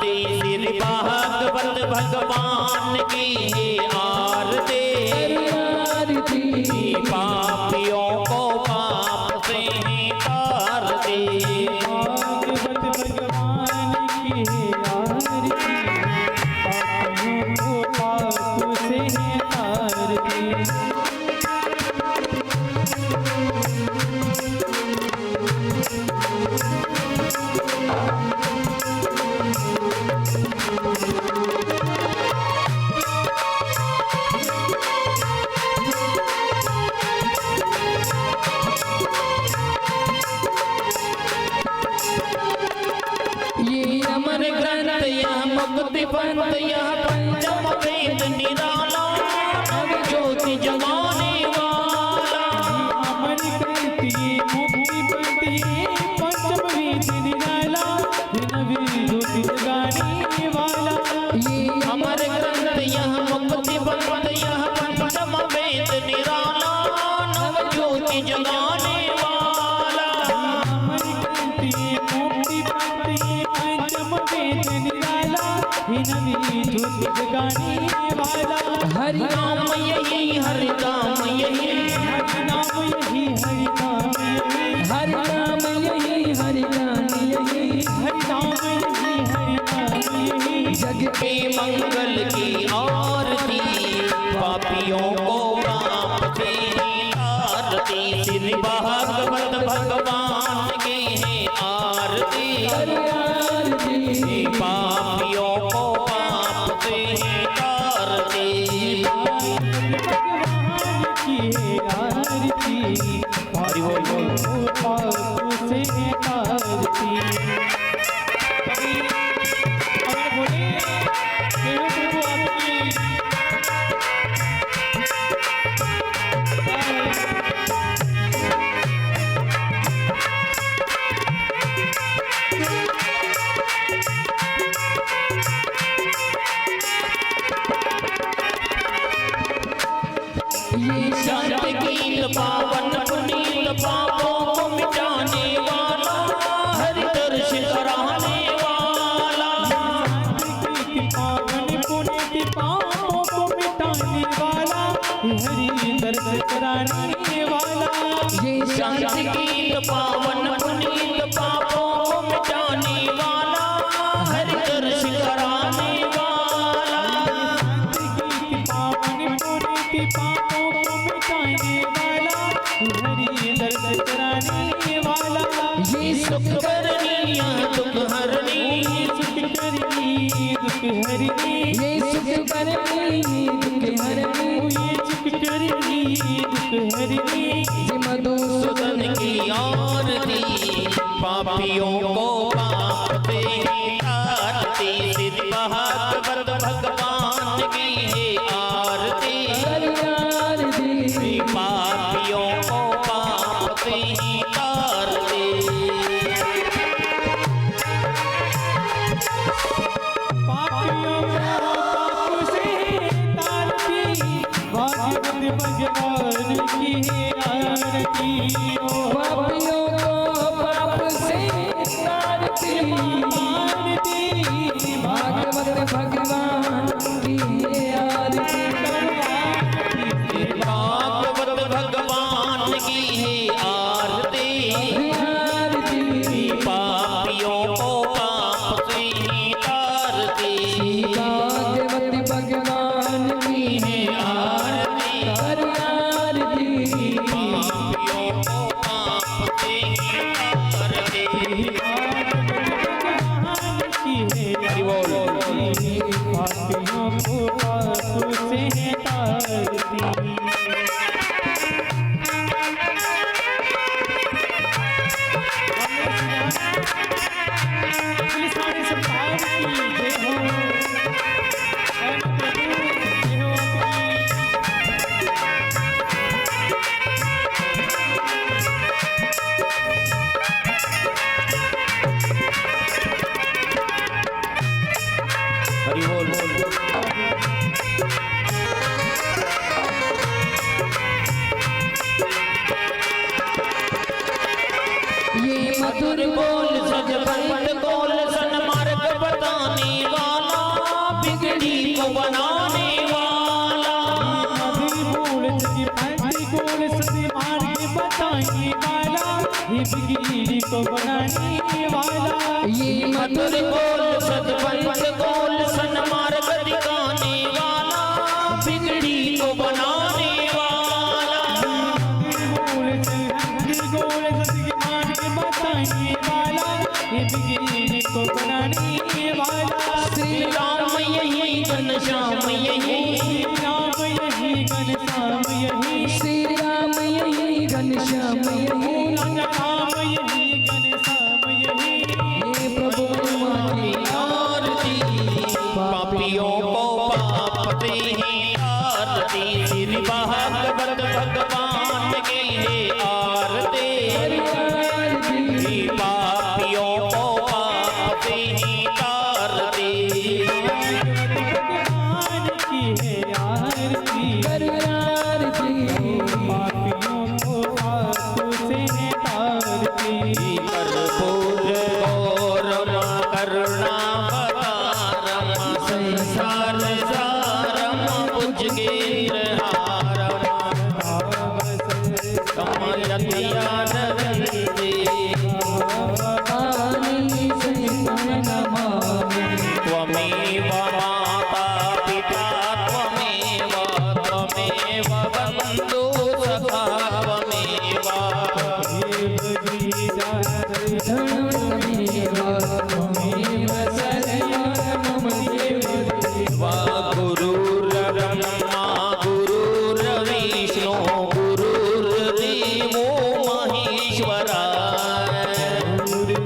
आरती श्री भागवत भगवान की है आरती पापियों को पाप से है तारती भागवत भगवान की है आरती पापियों को पाप से है तारती। अमर ग्रंथ यह मुक्ति पंथ यह पंचम वेद निराला ज्योति जगाने वाला। अमर ग्रंथ ये मुक्ति पंथ ये पंचम वेद निराला नवी ज्योति जगाने वाला। ये अमर ग्रंथ यह मुक्ति पंथ यह पंचम वेद निराला नव ज्योति जगाने वाला। अमर ग्रंथ ये मुक्ति पंथ ये पंचम वेद निराला नवी ज्योति जगाने वाला। हरि नाम यही हरि नाम यही हरि नाम यही हरि नाम यही हरि नाम यही हरि नाम यही हरि नाम यही हरि नाम यही। जग के मंगल की आरती पापियों को पाप से आरती श्री भागवत भगवान की है आरती पापियों को पाप से आरती भगवान की है आरती पापियों को पाप से आरती। कभी अगर बोले देव प्रभु आपकी ये शांत गीत पावन पुनीत पापों को मिटाने वाला हरि दर्श कराने वाला। पावन पुनीत पापों को मिटाने वाला हरि दर्श कराने वाला। ये शांत गीत पावन पुनीत पापों को मिटाने वाला हरि दर्श कराने वाला। पावन पुनीत पापों को मिटाने वाला हरि दर्श कराने वाला। ये सुख करनी यह दुख हरनी सुख करनी दुख हरनी ये सुख करनी दुख हरनी ये सुख करनी दुख हरनी। मधुसूदन की आरती पापियों को पाप से आरती श्री भागवत भगवान की है आरती पापियों को पाप से आरती पापियों को पाप से तारती भागवत भगवान की है आरती। पापियों को पाप से आरती भागवत भगवान की है आरती भागवत भगवान की है आरती पापियों को पाप से तारती भागवत भगवान की है आरती पापियों को पाप से तारती। भगवान की है आरती पापियों को पाप से तारती। सारे सरकार की जय हो और प्रभु जय हो हरि बोल ये मधुर बोल सज बंद बोल सन मार्ग बताने को बनाने वाला, ये मधुर बोल सतपंथ बोल सन्मार्ग दिखाने वाला, बिगड़ी को बनाने वाला। गोल सत्य मान के बताने वाला, ये बिगड़ी को बनाने वाला। श्री राम यही घनश्याम यही, राम यही घनश्याम यही, श्री राम यही घनश्याम यही, राम यही घनश्याम यही। ये प्रभु माँ आरती पापियों को पाप दे आरती, श्री भागवत भगवान के आरती। पापियों को पाप दे आरती, भगवान की है आरती, कर आरती, पापियों को आंसू से है तारती। कर्पूर गौरम करुणावतारम, संसार सारम भुजगेन्द्रहारम, कमलदयानंदे आनी संतन नमामि, त्वमेव माता पिता त्वमेव, त्वमेव बन्धु सखा त्वमेव, धनं तमेव, त्वमेव शरणं मम देव। गुरुर्ब्रह्मा गुरुर्विष्णु गुरुर्देवो महेश्वरा,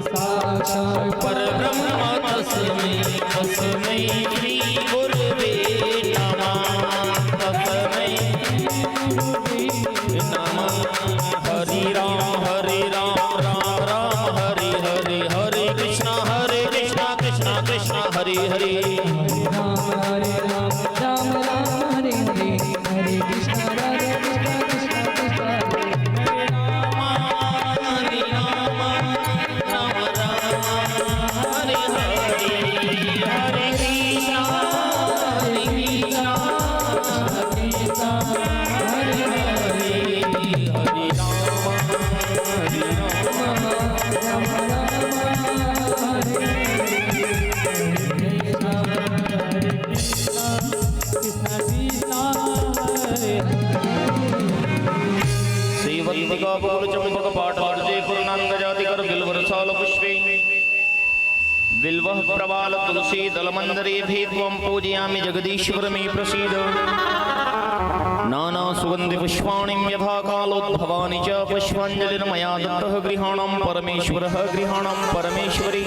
साक्षात् परब्रह्म तस्मै तस्मै श्री गुरुवे नमः, तस्मै नमः। हरि राम राम राम हरि हरि, हरे कृष्ण कृष्ण कृष्ण हरि हरि। राम हरे राम, राम राम हरे हरे, हरे कृष्ण राधे कृष्ण कृष्ण कृष्ण हरे हरे राम राम राम हरे हरे, हरे कृष्ण कृष्ण कृष्ण हरे हरे, हरे राम राम राम हरे श्रीवत्तिका पौर चंपक पाठ वर्जे पूर्णांग जाति कर बिल्वर साल पुष्पे, बिल्वः प्रवाल तुलसी दलमंदरे भेत्वं पूजयामि जगदीश्वर मे प्रसीद। नाना सुगंधि पुष्पाणि यथा कालोद्भवानि च, पुष्पांजलिर्मया दत्तः गृहाणां परमेश्वरः गृहाणां परमेश्वरी।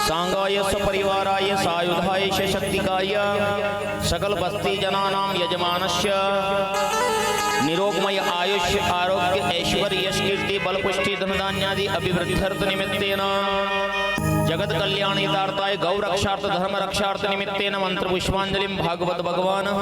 सांगाय सपरिवाराय सायुधाय शक्तिकाय, सकल बस्ती जनानां यजमानस्य निरोगमय आयुष्य आरोग्य ऐश्वर्य यश कीर्ति बल पुष्टि धनधान्यादि अभिवृद्ध्यर्थ निमित्तेन, जगत कल्याणितार्थाय गौ रक्षार्थ धर्म रक्षार्थ निमित्तेन मंत्र पुष्पांजलिं भागवत भगवानः।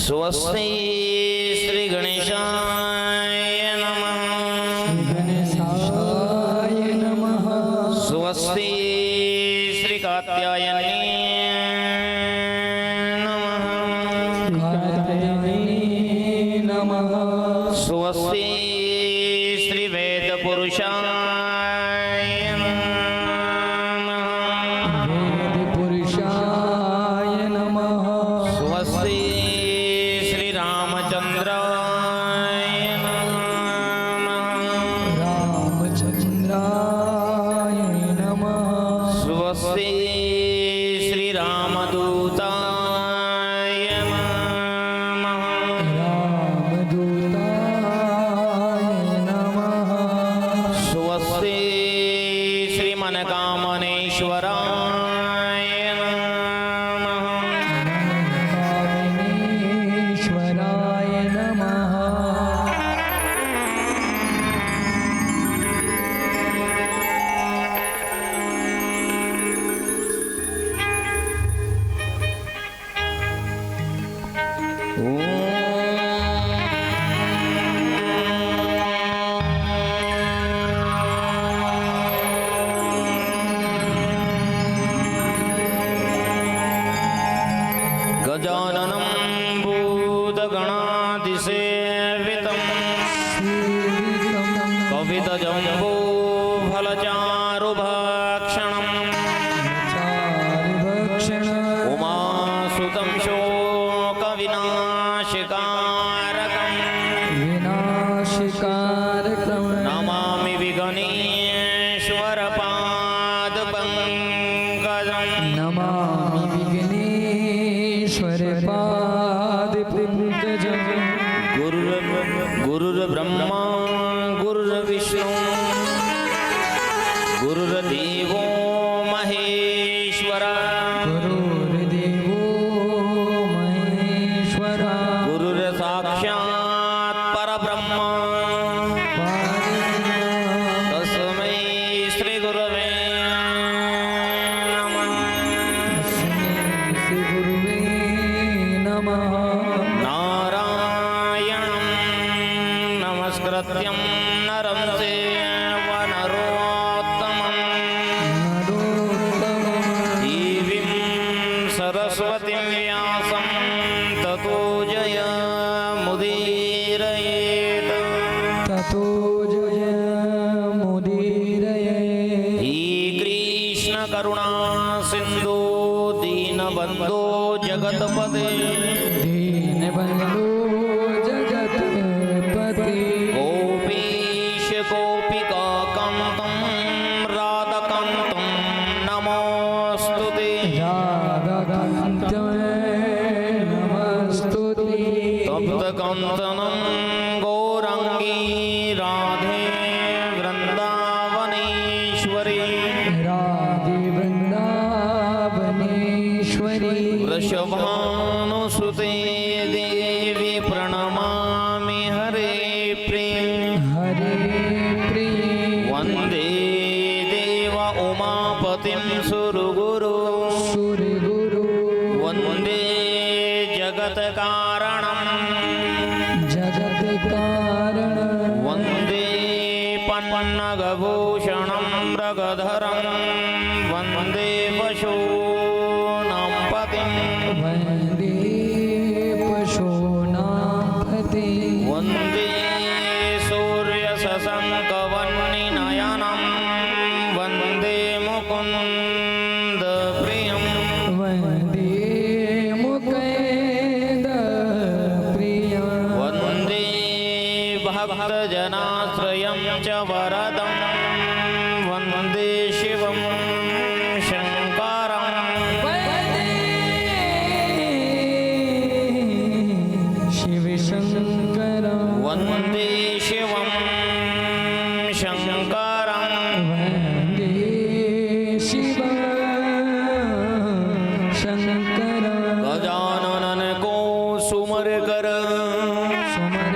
स्वस्ति श्री गणेशाय नमः, गणेशाय नमः, स्वस्ति श्री कात्यायने नमः, कात्यायने नमः, स्वस्ति श्री वेद पुरुषाय नमः, वेद पुरुषाय नमः, स्वस्ति श्री रामचंद्राय नमः, रामचंद्राय नमः, स्वस्ति श्री रामदूताय नमः, रामदूताय नमः, मनकामनेश्वराय नमः। कामिनीश्वराय नमः। गजाननं भूतगणातिसेवितं कवितजम्बूफलचारुभक्षणम् उमासुतं शोकविनाशकारकं नमामि विघ्नेश्वरपादपङ्कजम् नमामि विघ्नेश्वर पाद पंकजं। गुरुर्ब्रह्मा गुरुर्विष्णु गुरुर्देवो महेश्वरा गुरुर्देवो महेश्वरा गुरुर्साक्षात् परब्रह्म तस्मै श्री गुरवे नमः। श्री गुरुवे नमः। नारायणं नमस्कृत्यं नरं चैव नरोत्तमं देवीं सरस्वतीं व्यासं ततो जयमुदीरयेत्। ततो जयमुदीरयेत्। हे कृष्ण करुणा सिन्धु दीनबन्धो जगत्पते दीनबन्धो जगत्पते गोपीश गोपिका कान्तं राधाकान्तं नमोऽस्तुते। राधाकान्तं नमस्तुते। तप्तकाञ्चनं गौराङ्गी राधे वृन्दावनेश्वरी राधे वृन्दावनेश्वरी वृषभानुसुते देवी प्रणमामि हरे प्रिय हरे प्रिय वन्दे देव उमापतिं सुरगुरु सुरगुरु वन्दे जगत्कारणं जगत्कारण वन्दे पन्नगभूषणं मृगधरं वन्दे पशूनां पतिं वन्दे पशूनां पते वन्दे सूर्यशशङ्कवह्निनयनं वन्दे मुकुन्दप्रियं वन्दे मुकुन्दप्रियं वन्दे भक्तजनाश्रयं च वरदं वन्दे शिवं शङ्करं शिवशङ्करं वन्दे शिवं शङ्करं वन्दे शिवं शङ्करं गजानन को सुमर कर सुमर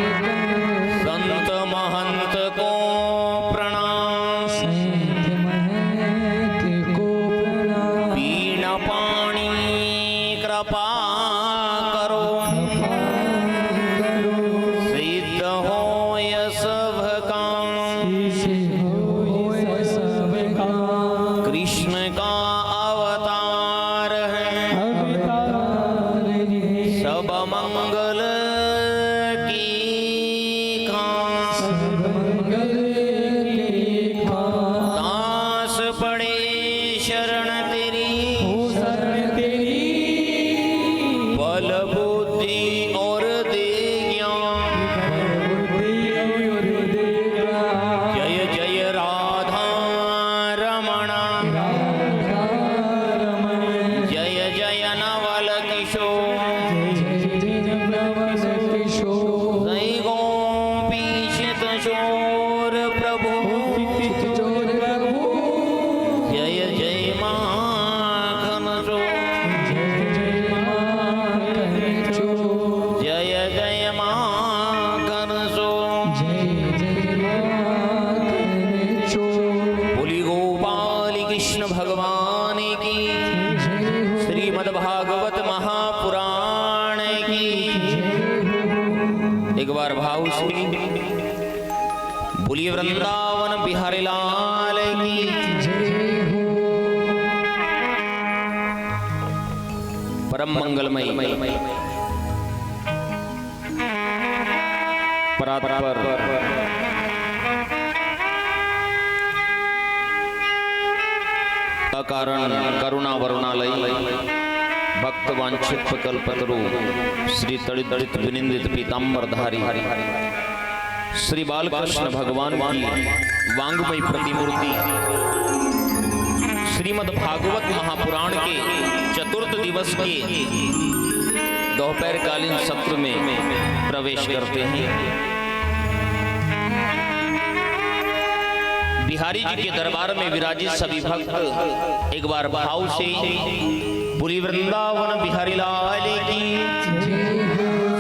संत महंत को प्रणाम संत महंत को प्रणाम बीण पाणी कृपा करो सिद्ध होय सब काम कृष्ण का अवतार है सब मंगल की खास दास पड़े शरण तेरी बल बुद्धि और दे ज्ञान जय जय राधा रमण जय जय नवल किशोर जय गोपीश किशोर प्रभु जय जय माखन चो जय जय माखन चो बोली गोपाल कृष्ण भगवान की श्रीमद् भागवत महापुराण की। एक बार भाव से बोलिए वृंदावन बिहारी लाल की। परम मंगलमय परात्पर अकारण करुणा वरुणालय भक्त वांछित कल्पतरु श्री तड़ित विनिंदित पीताम्बरधारी श्री बालकृष्ण भगवान की वांगमयी प्रतिमूर्ति श्रीमद् भागवत महापुराण के चतुर्थ दिवस के दोपहरकालीन सत्र में प्रवेश करते हैं। बिहारी जी के दरबार में विराजित सभी भक्त एक बार भाव से बोली वृंदावन बिहारी लाल की।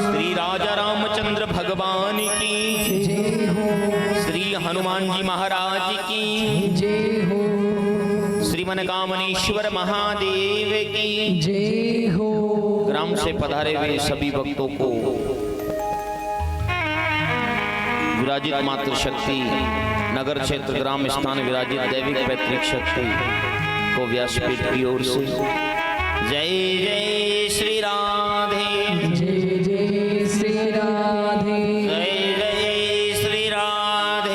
श्री राजा रामचंद्र भगवान की। श्री हनुमान जी महाराज की। श्री मनकामनेश्वर महादेव की जय हो। ग्राम से पधारे हुए सभी भक्तों को विराजित मातृशक्ति नगर क्षेत्र ग्राम स्थान विराजित दैविक पैतृक शक्ति को व्यासपीठ की ओर से जय जय श्री राधे। जय जय श्री राधे। जय जय श्री राधे।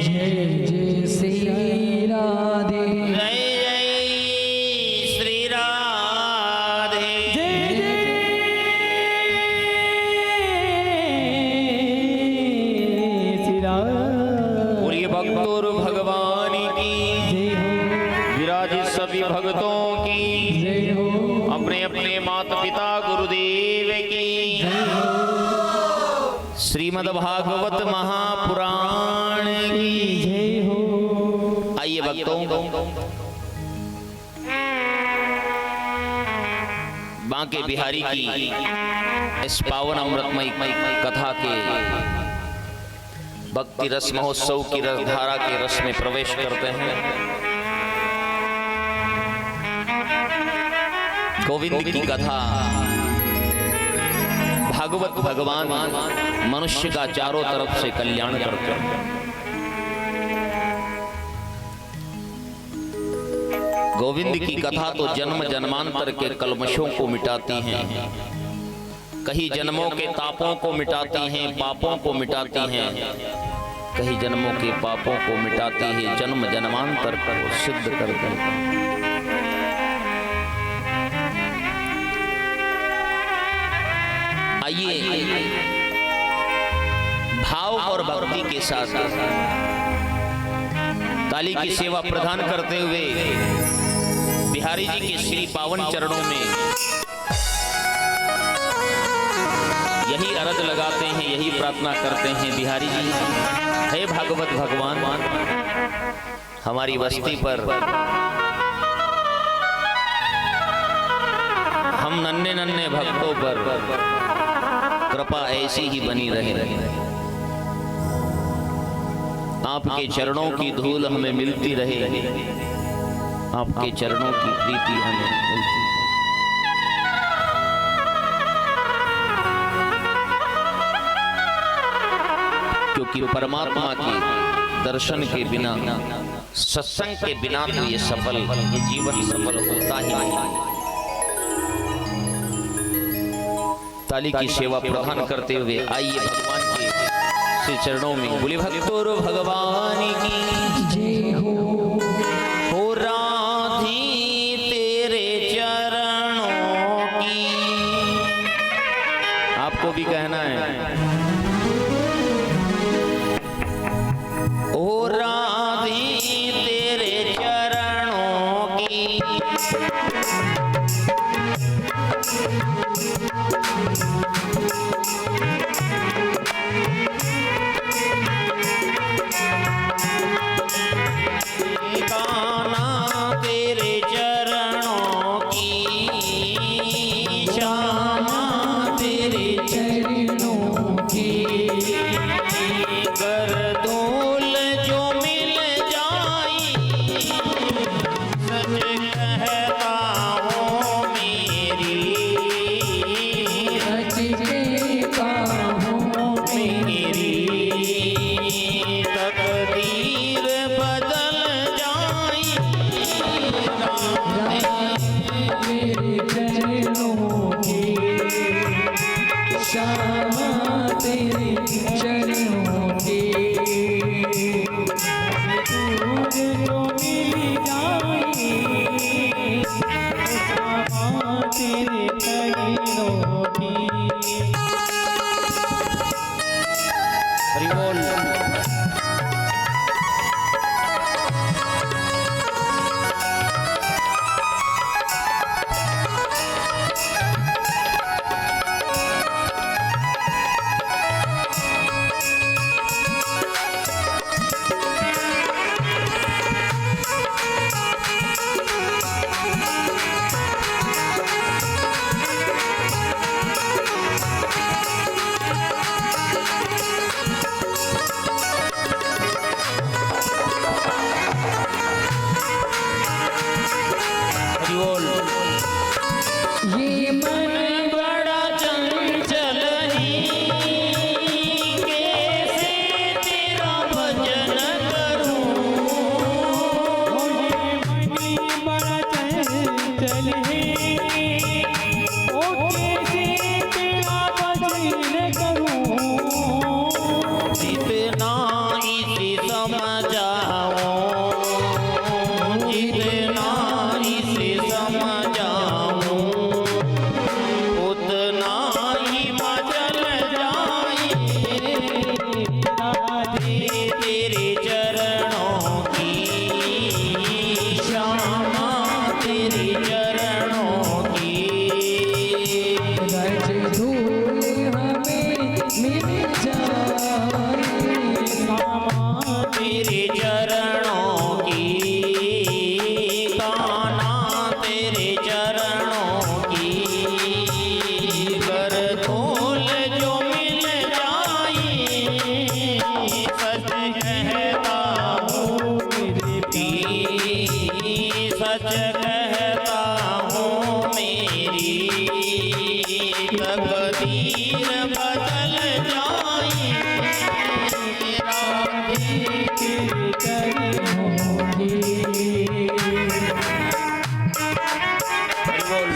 जय जय श्री राधे। जय जय श्री राधे। जय जय श्री राम। बोलिए भक्तों भगवान की जय हो विराजित सभी भक्तों की जय हो अपने अपने माता पिता गुरुदेव की श्रीमद् भागवत महापुराण की जय हो। आइए भक्तों बांके बिहारी की इस पावन अमृतमयी कथा के भक्ति रस महोत्सव की रसधारा के रस में प्रवेश करते हैं। गोविंद की कथा भागवत भगवान मनुष्य का चारों तरफ से कल्याण करते हैं। गोविंद की कथा तो जन्म जन्मांतर के कल्मशों को मिटाती हैं, कई जन्मों के तापों को मिटाती हैं, पापों को मिटाती हैं, कई जन्मों के पापों को मिटाती है, जन्म जन्मांतर को सिद्ध कर देती है। आइए भाव और भक्ति के साथ ताली की सेवा प्रदान करते हुए बिहारी जी के श्री पावन चरणों में यही अरज लगाते हैं, यही प्रार्थना करते हैं। बिहारी जी, हे भागवत भगवान, हमारी बस्ती पर हम नन्हे नन्हे भक्तों पर कृपा ऐसी ही बनी रहे। आपके चरणों की धूल हमें मिलती रहे, आपके चरणों की प्रीति हमें मिलती रहे। क्योंकि परमात्मा के दर्शन के बिना, सत्संग के बिना तो ये जीवन सफल होता ही नहीं। ताली की सेवा प्रदान करते हुए आइए भगवान के श्री चरणों में बोले भक्तों भगवान की जय हो। हो राधी तेरे चरणों की। आपको भी कहना है, ओ राधी तेरे चरणों की। काना बोल। ये मन बड़ा चंचल ही कैसे तेरा भजन करूं। बड़ा चंचल है ओ कैसे तेरा भजन करूं। जितना इसे समझाओ, जितना इसे समझाऊं उतना ही मचल जाए। राधे तेरे चरणों की श्यामा तेरे चरणों की। रज धूल हमें मिल जाए। तेरे चरणों की कान्हा तेरे चरणों की। कर खोल जो मिल जाए सच कहता हूँ मेरे पीर, सच कहता हूँ मेरी तकदीर बदल जाए। राधे तेरे चरणों की। बोल।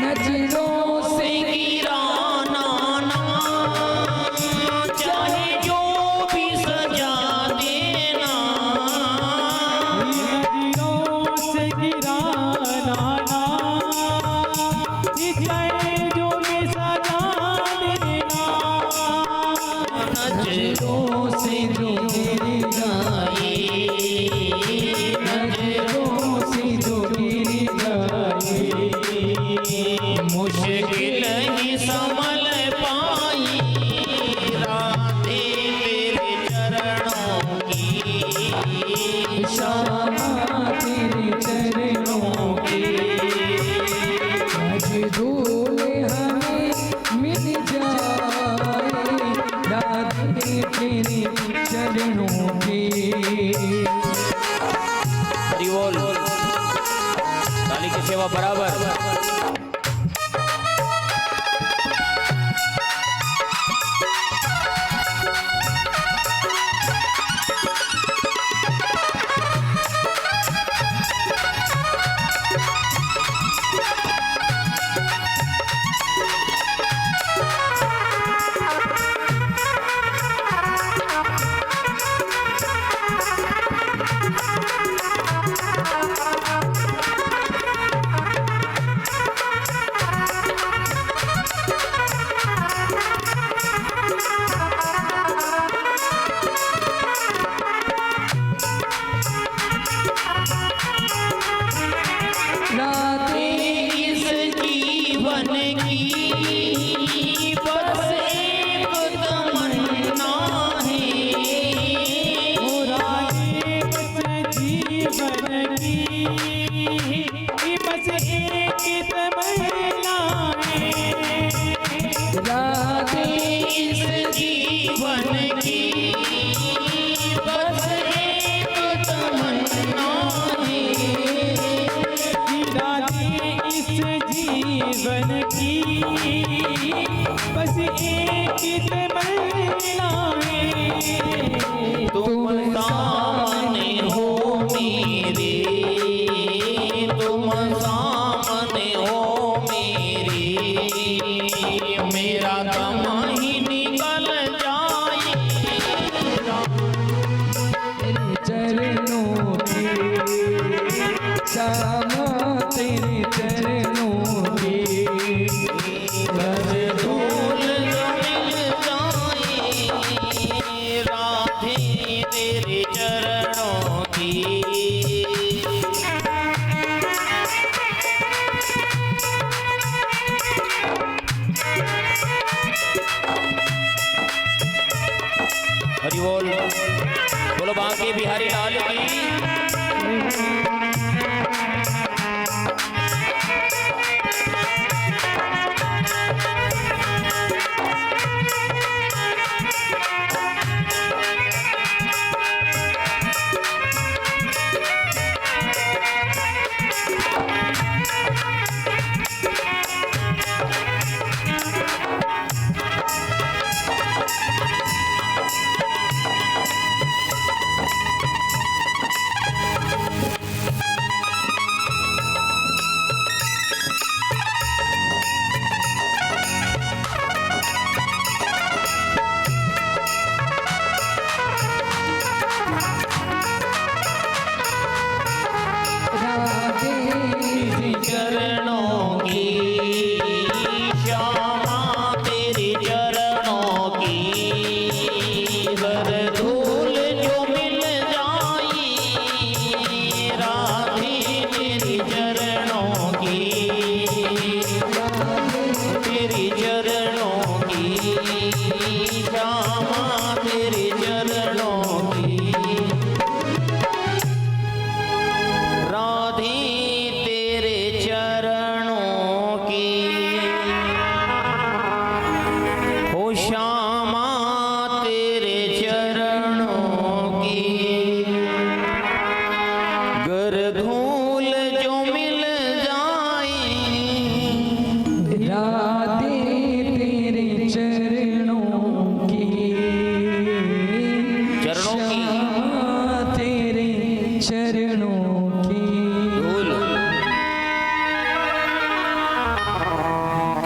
नजरों से गिराना ना चाहे जो भी सजा देना। नदियों से गिराना ना चाहे जो भी सजा देना। नजरों से जो गिर जाए, नजरों से जो गिर जाए। मुश्किल ही संभल पाई। राधे तेरे चरणों की। श्यामा तेरे चरणों की। रज धूल हमें मिल जाए। राधे तेरे चरणों की। हरि बोल। ताली की सेवा बराबर। राधे इस जीवन की बस एक तमन्ना है। बस जीवन की बस एक तमन्ना है। राधे इस जीवन की बस एक तमन्ना है। राधे इस जीवन की बस एक तमन्ना है। तुम सामने हो मेरे, तुम सामने हो मेरे। मेरा दम ही निकल जाए। तेरे चरणों की। श्यामा तेरे चरणों की। रज धूल जो मिल बोलिए बिहारी लाल की।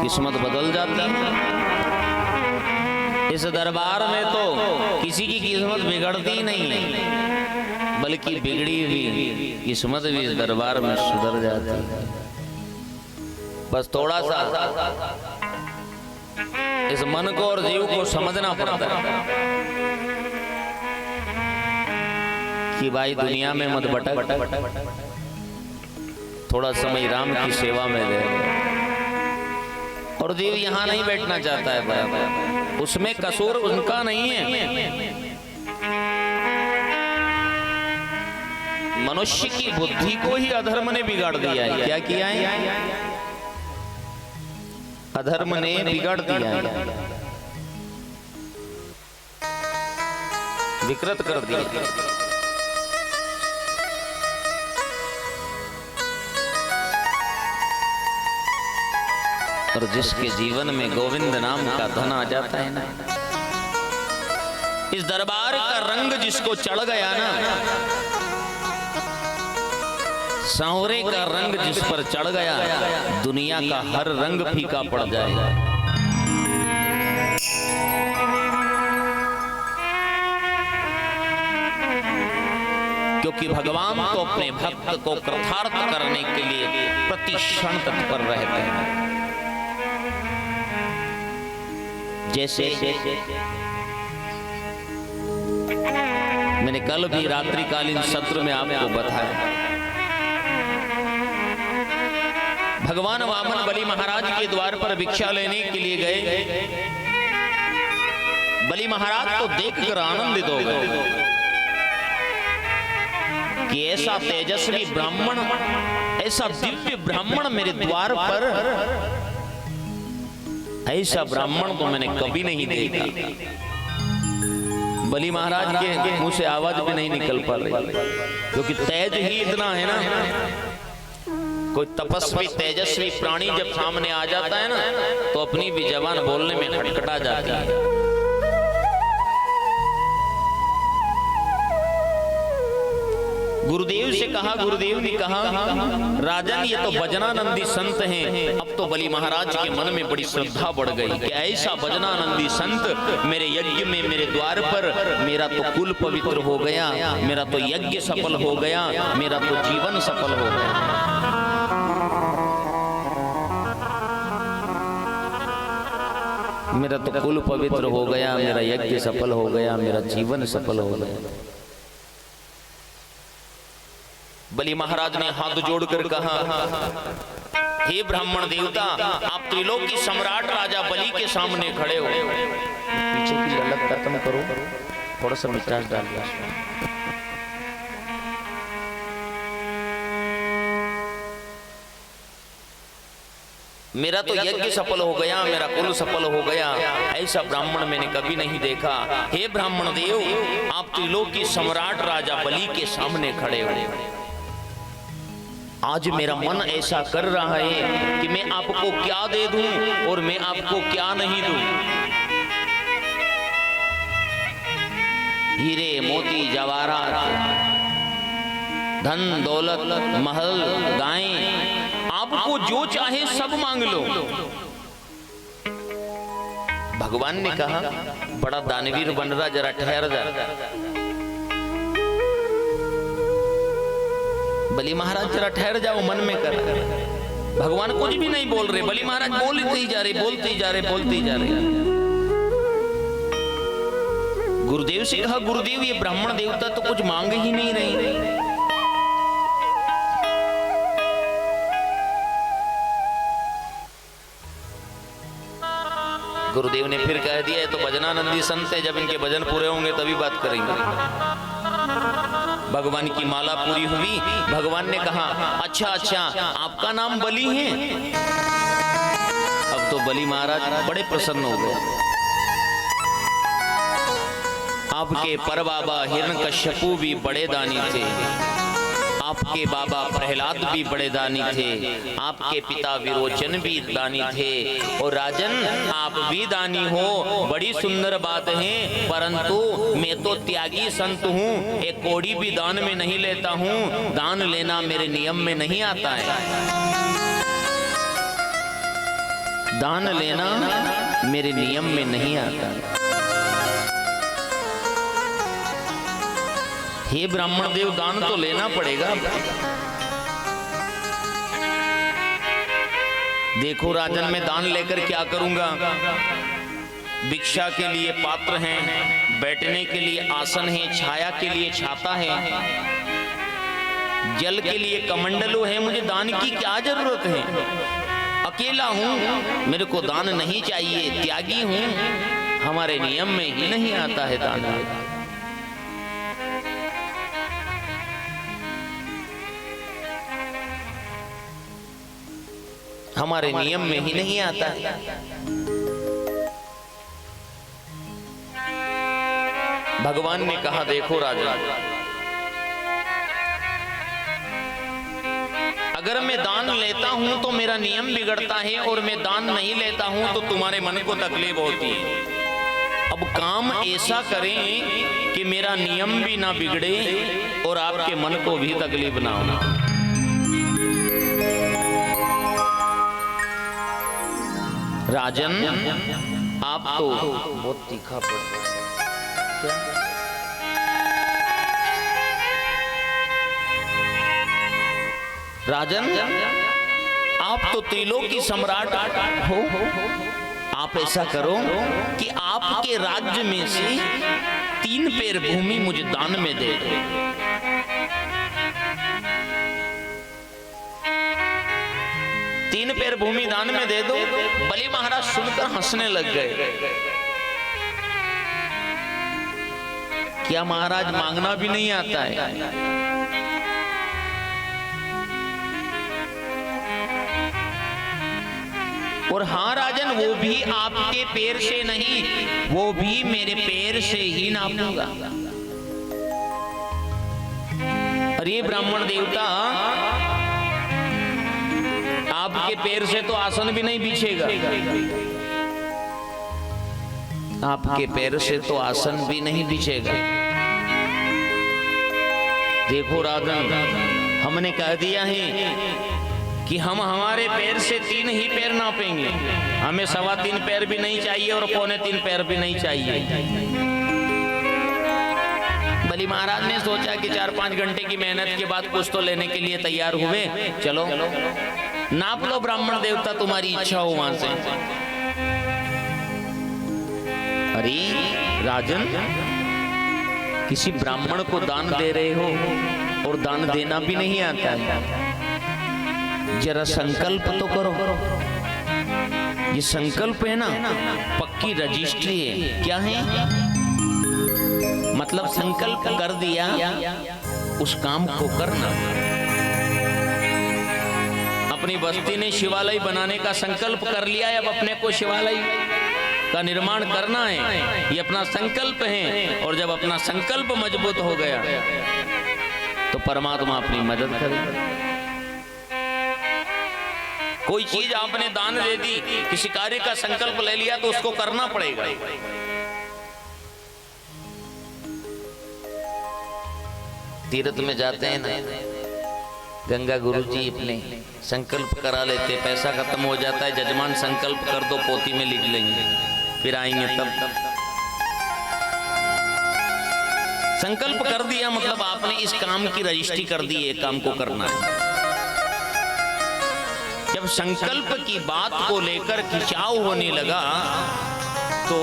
किस्मत बदल जाती है। इस दरबार में तो किसी की किस्मत बिगड़ती ही नहीं है, बल्कि बिगड़ी हुई किस्मत भी इस दरबार में सुधर जाती है। बस थोड़ा सा इस मन को और जीव को समझना पड़ता है कि भाई दुनिया में मत भटक, थोड़ा समय राम की सेवा में दे। और जीव यहाँ नहीं बैठना चाहता है भाई, उसमें कसूर उनका नहीं है। मनुष्य की बुद्धि को ही अधर्म ने बिगाड़ दिया है। क्या किया है? अधर्म ने बिगाड़ दिया है, विकृत कर दिया। और जिसके जीवन में गोविंद नाम का धन आ जाता है ना, इस दरबार का रंग जिसको चढ़ गया ना, सांवरे का रंग जिस पर चढ़ गया, दुनिया का हर रंग फीका पड़ जाएगा। क्योंकि भगवान तो अपने भक्त को कृतार्थ करने के लिए प्रति क्षण तत्पर रहते हैं। जैसे मैंने कल भी रात्रिकालीन सत्र में आपको बताया, भगवान वामन बलि महाराज के द्वार पर भिक्षा लेने के लिए गए। बलि महाराज तो देखकर आनंदित हो गए कि ऐसा तेजस्वी ब्राह्मण, ऐसा दिव्य ब्राह्मण मेरे द्वार पर, ऐसा ब्राह्मण तो मैंने कभी नहीं देखा। बलि महाराज के मुंह से आवाज भी नहीं निकल पा रही, क्योंकि तेज ही इतना है ना। कोई तपस्वी तेजस्वी प्राणी जब सामने आ जाता है ना, तो अपनी भी जबान बोलने में खटखटा जाती है। गुरुदेव से कहा, गुरुदेव ने कहा, राजन ये तो भजनानंदी संत हैं। अब तो बलि महाराज के मन में बड़ी श्रद्धा बढ़ गई कि ऐसा भजनानंदी संत मेरे यज्ञ में, मेरे द्वार पर, मेरा तो कुल पवित्र हो गया, मेरा तो यज्ञ सफल हो गया, मेरा तो जीवन सफल हो गया। मेरा तो कुल पवित्र हो गया, मेरा यज्ञ सफल हो गया, मेरा जीवन सफल हो गया। बलि महाराज ने हाथ जोड़कर कहा, हे ब्राह्मण देवता, आप त्रिलोकी सम्राट राजा बलि के सामने खड़े हो। पीछे की ललक खत्म करो, थोड़ा सा मिठास डाल दो। मेरा तो यज्ञ सफल हो गया, मेरा कुल सफल हो गया, ऐसा ब्राह्मण मैंने कभी नहीं देखा। हे ब्राह्मण देव, आप त्रिलोक की सम्राट राजा बलि के सामने खड़े हो। आज मेरा मन ऐसा कर रहा है कि मैं आपको क्या दे दूं और मैं आपको क्या नहीं दूं। हीरे मोती जवाहरात, धन दौलत, महल, गायें, आपको जो चाहे सब मांग लो। भगवान ने कहा, बड़ा दानवीर बन रहा, जरा ठहर जा। बलि महाराज जरा ठहर जाओ, मन में कर। भगवान कुछ भी नहीं बोल रहे, बलि महाराज बोलते ही जा रहे, बोलते ही जा रहे, बोलते ही जा रहे। गुरुदेव से कहा, गुरुदेव ये ब्राह्मण देवता तो कुछ मांग ही नहीं रहे। गुरुदेव ने फिर कह दिया, तो भजनानंदी संत है, जब इनके भजन पूरे होंगे तभी बात करेंगे। भगवान की माला पूरी हुई। भगवान ने कहा, अच्छा अच्छा, आपका नाम बलि है? अब तो बलि महाराज बड़े प्रसन्न हो गए। आपके परबाबा हिरण्यकश्यपु भी बड़े दानी थे, आपके बाबा प्रहलाद भी बड़े दानी थे, आपके पिता विरोचन भी दानी थे, और राजन आप भी दानी हो, बड़ी सुंदर बात है। परंतु मैं तो त्यागी संत हूँ, एक कौड़ी भी दान में नहीं लेता हूँ, दान लेना मेरे नियम में नहीं आता है। दान लेना मेरे नियम में नहीं आता है। हे ब्राह्मण देव, दान तो लेना पड़ेगा। देखो राजन, मैं दान लेकर क्या करूंगा? भिक्षा के लिए पात्र हैं, बैठने के लिए आसन है, छाया के लिए छाता है, जल के लिए कमंडलू है, मुझे दान की क्या जरूरत है? अकेला हूं, मेरे को दान नहीं चाहिए, त्यागी हूं, हमारे नियम में ही नहीं आता है दान। हमारे नियम में ही नहीं आता है। भगवान ने कहा, देखो राजा, अगर मैं दान लेता हूं तो मेरा नियम बिगड़ता है, और मैं दान नहीं लेता हूं तो तुम्हारे मन को तकलीफ होती है। अब काम ऐसा करें कि मेरा नियम भी ना बिगड़े और आपके मन को भी तकलीफ ना हो। राजन, आप तो बहुत तीखा पड़ता है। राजन, आप तो त्रिलोक की सम्राट हो, आप ऐसा करो कि आपके राज्य में से 3 पेर भूमि मुझे दान में दे दो। 3 पेर भूमि दान में दे दो। बलि महाराज सुनकर हंसने लग गए। क्या महाराज मांगना भी नहीं आता है? और हाँ राजन, वो भी आपके पैर से नहीं, वो भी मेरे पैर से ही नापूंगा। अरे ब्राह्मण देवता, आपके पैर से तो आसन भी नहीं बिछेगा, आपके पैर से तो आसन भी नहीं बिछेगा। देखो राजन, हमने कह दिया है कि हम हमारे पैर से 3 ही पैर नापेंगे, हमें 3.25 पैर भी नहीं चाहिए और 3.25 पैर भी नहीं चाहिए। बलि महाराज ने सोचा कि 4-5 घंटे की मेहनत के बाद कुछ तो लेने के लिए तैयार हुए। चलो नाप लो ब्राह्मण देवता, तुम्हारी इच्छा हो वहां से। अरे राजन, किसी ब्राह्मण को दान दे रहे हो और दान देना भी नहीं आता है, जरा संकल्प तो करो। ये संकल्प है ना, पक्की रजिस्ट्री है। क्या है? मतलब संकल्प कर दिया, उस काम को करना। अपनी बस्ती ने शिवालय बनाने का संकल्प कर लिया है। अब अपने को शिवालय का निर्माण करना है, ये अपना संकल्प है। और जब अपना संकल्प मजबूत हो गया तो परमात्मा अपनी मदद करेगा। कोई चीज आपने दान दे दी, किसी कार्य का संकल्प ले लिया तो उसको करना पड़ेगा। तीर्थ में जाते हैं ना, गंगा गुरुजी अपने संकल्प करा लेते, पैसा खत्म हो जाता है, जजमान संकल्प कर दो, पोती में लिख लेंगे, फिर आएंगे तब। संकल्प कर दिया मतलब आपने इस काम की रजिस्ट्री कर दी, ये काम को करना है। जब संकल्प की बात को लेकर खिंचाव होने लगा तो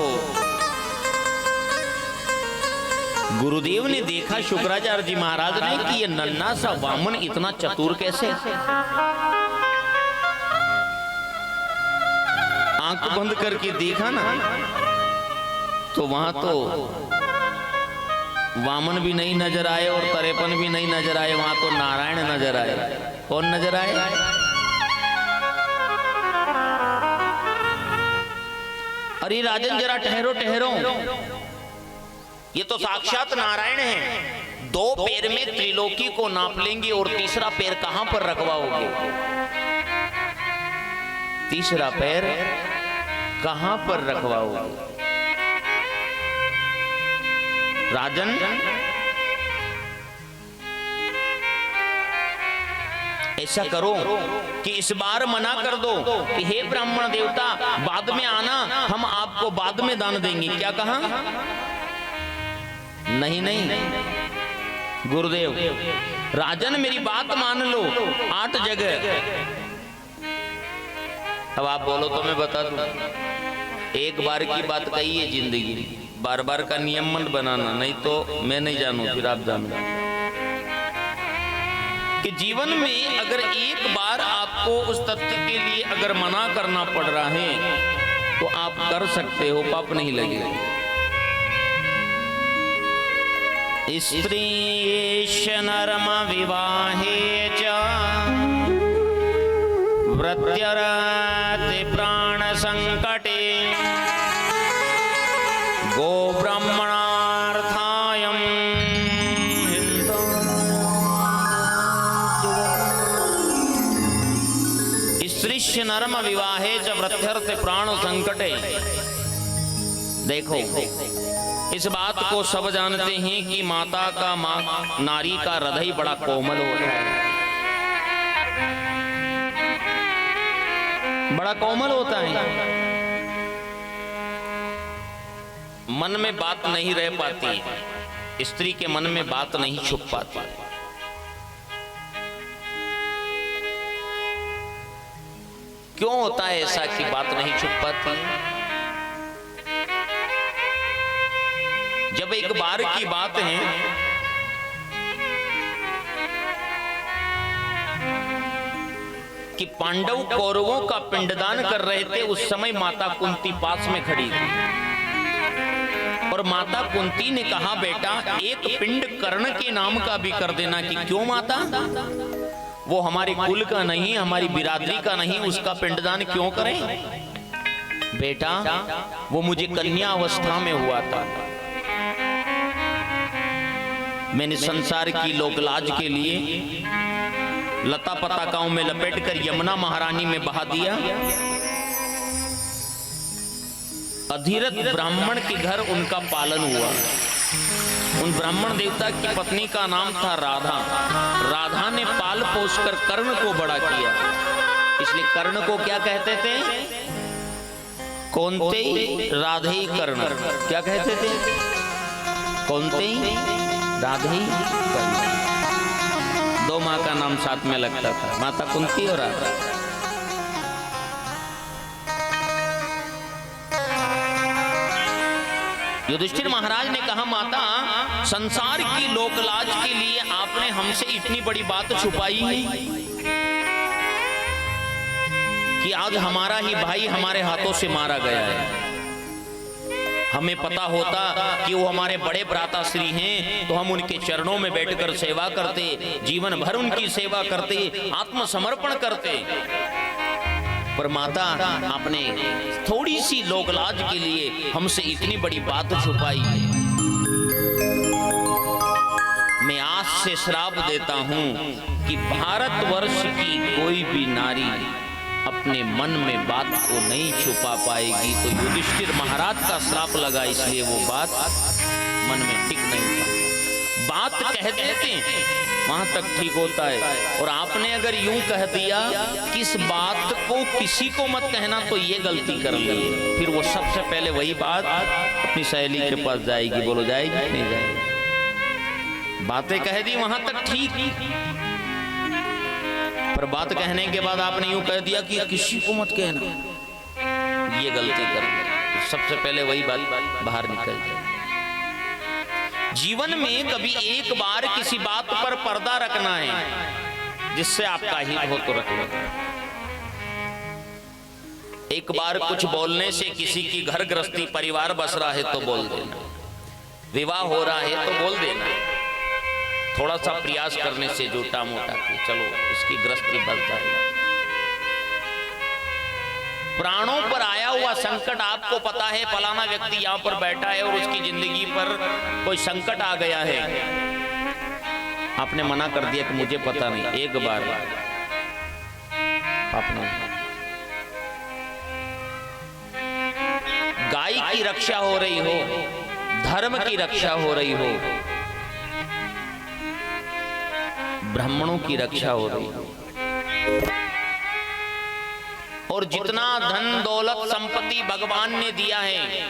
गुरुदेव ने देखा शुक्राचार्य जी महाराज ने कि ये नन्हा सा वामन इतना चतुर कैसे। आंख बंद करके देखा ना तो वहां तो वामन भी नहीं नजर आए और तरेपन भी नहीं नजर आए, वहां तो नारायण नजर आए। कौन नजर आए? अरे राजन जरा ठहरो ठहरो, ये तो साक्षात नारायण हैं। दो पैर में त्रिलोकी को नाप लेंगे और तीसरा पैर कहां पर रखवाओगे? तीसरा पैर कहां पर रखवाओगे? राजन ऐसा करो कि इस बार मना कर दो कि हे ब्राह्मण देवता, बाद में आना, हम आपको बाद में दान देंगे। क्या कहा? नहीं नहीं गुरुदेव, राजन मेरी बात मान लो, 8 जगह। अब आप बोलो तो मैं बता दूं, एक बार की बात कही है जिंदगी, बार बार का नियम मत बनाना, नहीं तो मैं नहीं जानू, फिर आप जानना कि जीवन में अगर एक बार आपको उस तथ्य के लिए अगर मना करना पड़ रहा है तो आप कर सकते हो, पाप नहीं लगेगा। स्त्रीश नरम विवाहे च वृत्यरति प्राण संकटे गो ब्राह्मणार्थायं स्त्रीश नरम विवाहे च वृत्यरति प्राण संकटे। देखो, इस बात को सब जानते हैं कि माता का नारी का हृदय बड़ा कोमल होता है, बड़ा कोमल होता है। मन में बात नहीं रह पाती, स्त्री के मन में बात नहीं छुप पाती। क्यों होता है ऐसा कि बात नहीं छुप पाती? जब एक बार की बात है कि पांडव कौरवों का पिंडदान कर रहे थे, उस समय माता कुंती पास में खड़ी थी और माता कुंती ने कहा, बेटा एक पिंड कर्ण के नाम का भी कर देना। कि क्यों माता? वो हमारे कुल का नहीं, हमारी बिरादरी का नहीं, उसका पिंडदान क्यों करें? बेटा वो मुझे कन्या अवस्था में हुआ था, मैंने संसार की लोकलाज के लिए लता पताकाओं में लपेटकर यमुना महारानी में बहा दिया। अधीरथ ब्राह्मण के घर उनका पालन हुआ। उन ब्राह्मण देवता की पत्नी का नाम था राधा। राधा ने पाल पोस कर कर्ण को बड़ा किया, इसलिए कर्ण को क्या कहते थे? कौनते राधे कर्ण। क्या कहते थे? कौनते राधे कर्ण। दो माँ का नाम साथ में लगता था, माता कुंती और राधा। युधिष्ठिर महाराज ने कहा, माता संसार की लोकलाज के लिए आपने हमसे इतनी बड़ी बात छुपाई है कि आज हमारा ही भाई हमारे हाथों से मारा गया है। हमें पता होता कि वो हमारे बड़े भ्राताश्री हैं तो हम उनके चरणों में बैठकर सेवा करते, जीवन भर उनकी सेवा करते, आत्मसमर्पण करते। पर माता आपने थोड़ी सी लोकलाज के लिए हमसे इतनी बड़ी बात छुपाई। मैं आज से श्राप देता हूं कि भारतवर्ष की कोई भी नारी अपने मन में बात को नहीं छुपा पाएगी। तो युधिष्ठिर महाराज का श्राप लगा, इसलिए वो बात मन में टिक नहीं था। बात कह देते वहां तक ठीक होता है, और आपने अगर यूं कह दिया कि इस बात को किसी को मत कहना, तो ये गलती कर ली। फिर वो सबसे पहले वही बात अपनी सहेली के पास जाएगी। बोलो जाएगी नहीं जाएगी? बातें कह दी वहां तक ठीक, पर बात कहने के बाद आपने यूं कह दिया कि किसी को मत कहना, ये गलती कर दी। तो सबसे पहले वही बात बाहर निकल जाए। जीवन में कभी एक बार किसी बात पर पर्दा रखना है, जिससे आपका हित हो तो रख लो। एक बार कुछ बोलने से किसी की घर गृहस्थी परिवार बस रहा है तो बोल देना, विवाह हो रहा है तो बोल देना, थोड़ा सा प्रयास करने से जोटा मोटा कि चलो इसकी गृहस्थी बस जाएगी। प्राणों पर आया हुआ संकट, आपको पता है फलाना व्यक्ति यहाँ पर बैठा है और उसकी जिंदगी पर कोई संकट आ गया है, आपने मना कर दिया कि मुझे पता नहीं। एक बार आपने गाय की रक्षा हो रही हो, धर्म की रक्षा हो रही हो, ब्राह्मणों की रक्षा हो रही हो, और जितना धन दौलत संपत्ति भगवान ने दिया है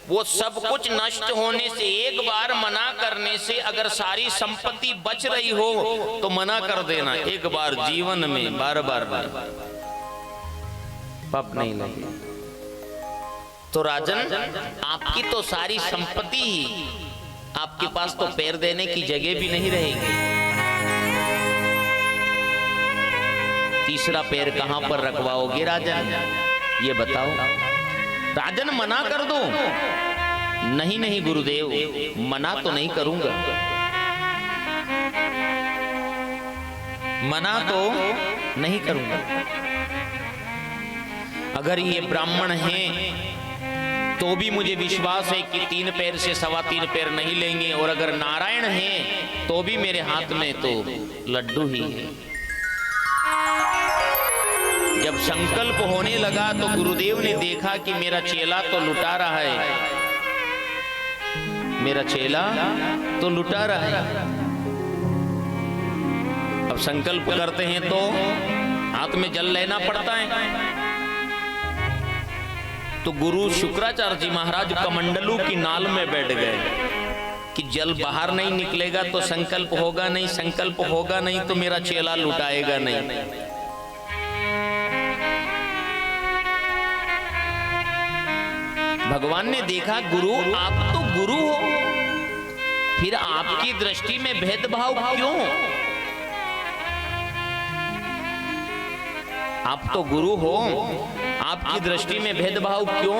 वो सब कुछ नष्ट होने से, एक बार मना करने से अगर सारी संपत्ति बच रही हो तो मना कर देना। एक बार जीवन में बार बार पाप नहीं लगे। तो राजन, आपकी तो सारी संपत्ति ही, आपके पास तो पैर देने की जगह भी नहीं रहेगी। तीसरा पैर कहां पर रखवाओगे राजन, ये बताओ। राजन मना कर दो। नहीं नहीं गुरुदेव, मना तो नहीं करूंगा, मना तो नहीं करूंगा। अगर ये ब्राह्मण हैं तो भी मुझे विश्वास है कि 3 पैर से 3.25 पैर नहीं लेंगे, और अगर नारायण हैं तो भी मेरे हाथ में तो लड्डू ही है। जब संकल्प होने लगा तो गुरुदेव ने देखा कि मेरा चेला तो लुटा रहा है, मेरा चेला तो लुटा रहा है। अब संकल्प करते हैं तो हाथ में जल लेना पड़ता है। तो गुरु शुक्राचार्य जी महाराज कमंडलू की नाल में बैठ गए कि जल बाहर नहीं निकलेगा तो संकल्प होगा नहीं, संकल्प होगा नहीं तो मेरा चेला लुटाएगा नहीं। भगवान ने देखा गुरु आप तो गुरु हो, फिर आपकी दृष्टि में भेदभाव क्यों? आप तो गुरु हो, आपकी दृष्टि में भेदभाव क्यों?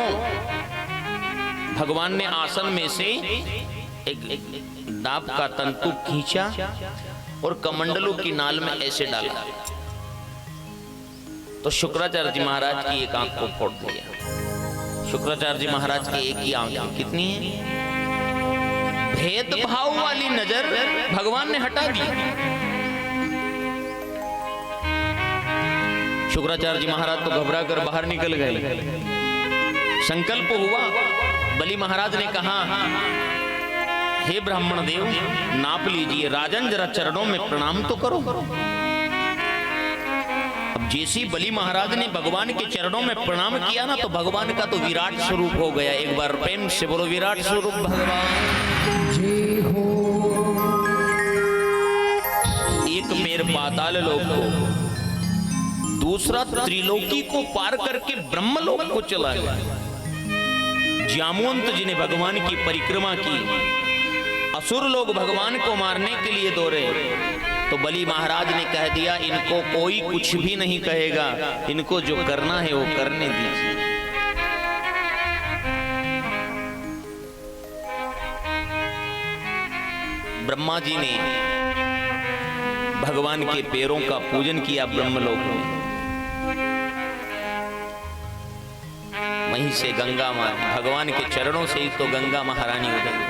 भगवान ने आसन में से एक दाब का तंतु खींचा और कमंडलू की नाल में ऐसे डाला, तो शुक्राचार्य जी महाराज की एक आंख को फोड़ दिया। शुक्राचार्य जी महाराज की एक ही आंख कितनी है? भेदभाव वाली नजर भगवान ने हटा दी। शुक्राचार्य जी महाराज तो घबरा कर बाहर निकल गए। संकल्प हुआ, बलि महाराज ने कहा हे ब्राह्मण देव नाप लीजिए, राजन जरा चरणों में प्रणाम तो करो। अब जैसी बलि महाराज ने भगवान के चरणों में प्रणाम किया ना, तो भगवान का तो विराट स्वरूप हो गया। एक बार प्रेम से बोलो विराट स्वरूप भगवान जय हो। एक पैर पाताल लोक को, दूसरा त्रिलोकी को पार करके ब्रह्मलोक को चला गया। जामवंत जी ने भगवान की परिक्रमा की, असुर लोग भगवान को मारने के लिए दौड़े, तो बलि महाराज ने कह दिया इनको कोई कुछ भी नहीं कहेगा, इनको जो करना है वो करने दीजिए। ब्रह्मा जी ने भगवान के पैरों का पूजन किया ब्रह्मलोक में। वहीं से गंगा माँ, भगवान के चरणों से ही तो गंगा महारानी उतरी,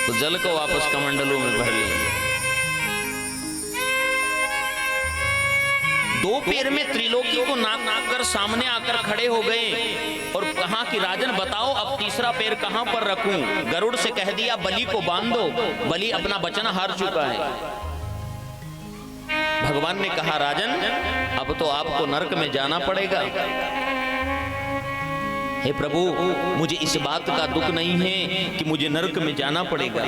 तो जल को वापस कमंडलों में भर लिया। दो पैर में त्रिलोकी को नाक नाक कर सामने आकर खड़े हो गए और कहा कि राजन बताओ अब तीसरा पैर कहां पर रखूं। गरुड़ से कह दिया बलि को बांध दो, बलि अपना वचन हार चुका है। भगवान ने कहा राजन अब तो आपको नरक में जाना पड़ेगा। हे प्रभु मुझे इस बात का दुख नहीं है कि मुझे नरक में जाना पड़ेगा,